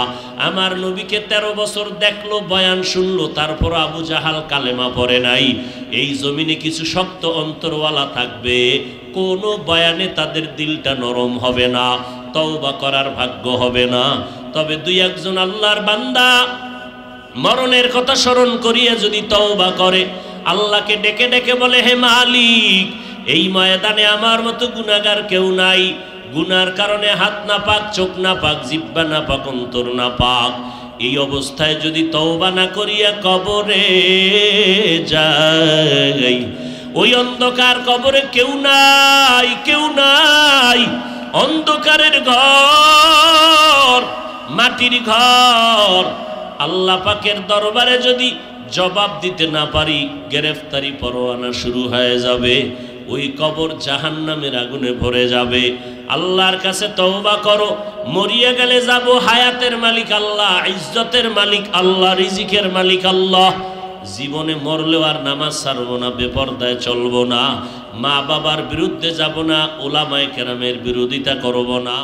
আমার নবীকে 13 বছর দেখলো, বয়ান শুনলো, তারপর আবু জাহাল কালেমা পড়ে নাই। এই জমিনে কিছু শক্ত অন্তরওয়ালা থাকবে, কোনো বয়ানে তাদের দিলটা নরম হবে না, তওবা করার ভাগ্য হবে না। তবে 2-1 আল্লাহর বান্দা মরণের কথা স্মরণ করিয়া যদি তওবা করে, আল্লাহকে ডেকে ডেকে বলে, হে মালিক, এই ময়দানে আমার মতো গুনাহগার কেউ নাই, গুনার কারণে হাত না পাক, চোখ না পাক, জিহ্বা না পাক, অন্তর না পাক, এই অবস্থায় যদি তওবা না করিয়া কবরে যাই, ওই অন্ধকার কবরে কেউ নাই, কেউ নাই, অন্ধকারের ঘর, মাটির ঘর। আল্লাহ পাকের দরবারে যদি জবাব দিতে না পারি, গ্রেফতারি পরোয়ানা শুরু হয়ে যাবে, ওই কবর জাহান্নামের আগুনে ভরে যাবে। আল্লাহর কাছে তওবা করো, মরিয়া গেলে যাব, হায়াতের মালিক আল্লাহ, ইজ্জতের মালিক আল্লাহ, রিজিকের মালিক আল্লাহ। জীবনে মরলেও আর নামাজ ছাড়বো না, বেপরদায় চলবো না, মা বাবার বিরুদ্ধে যাব না, ওলামায়ে কেরামের বিরোধিতা করব না।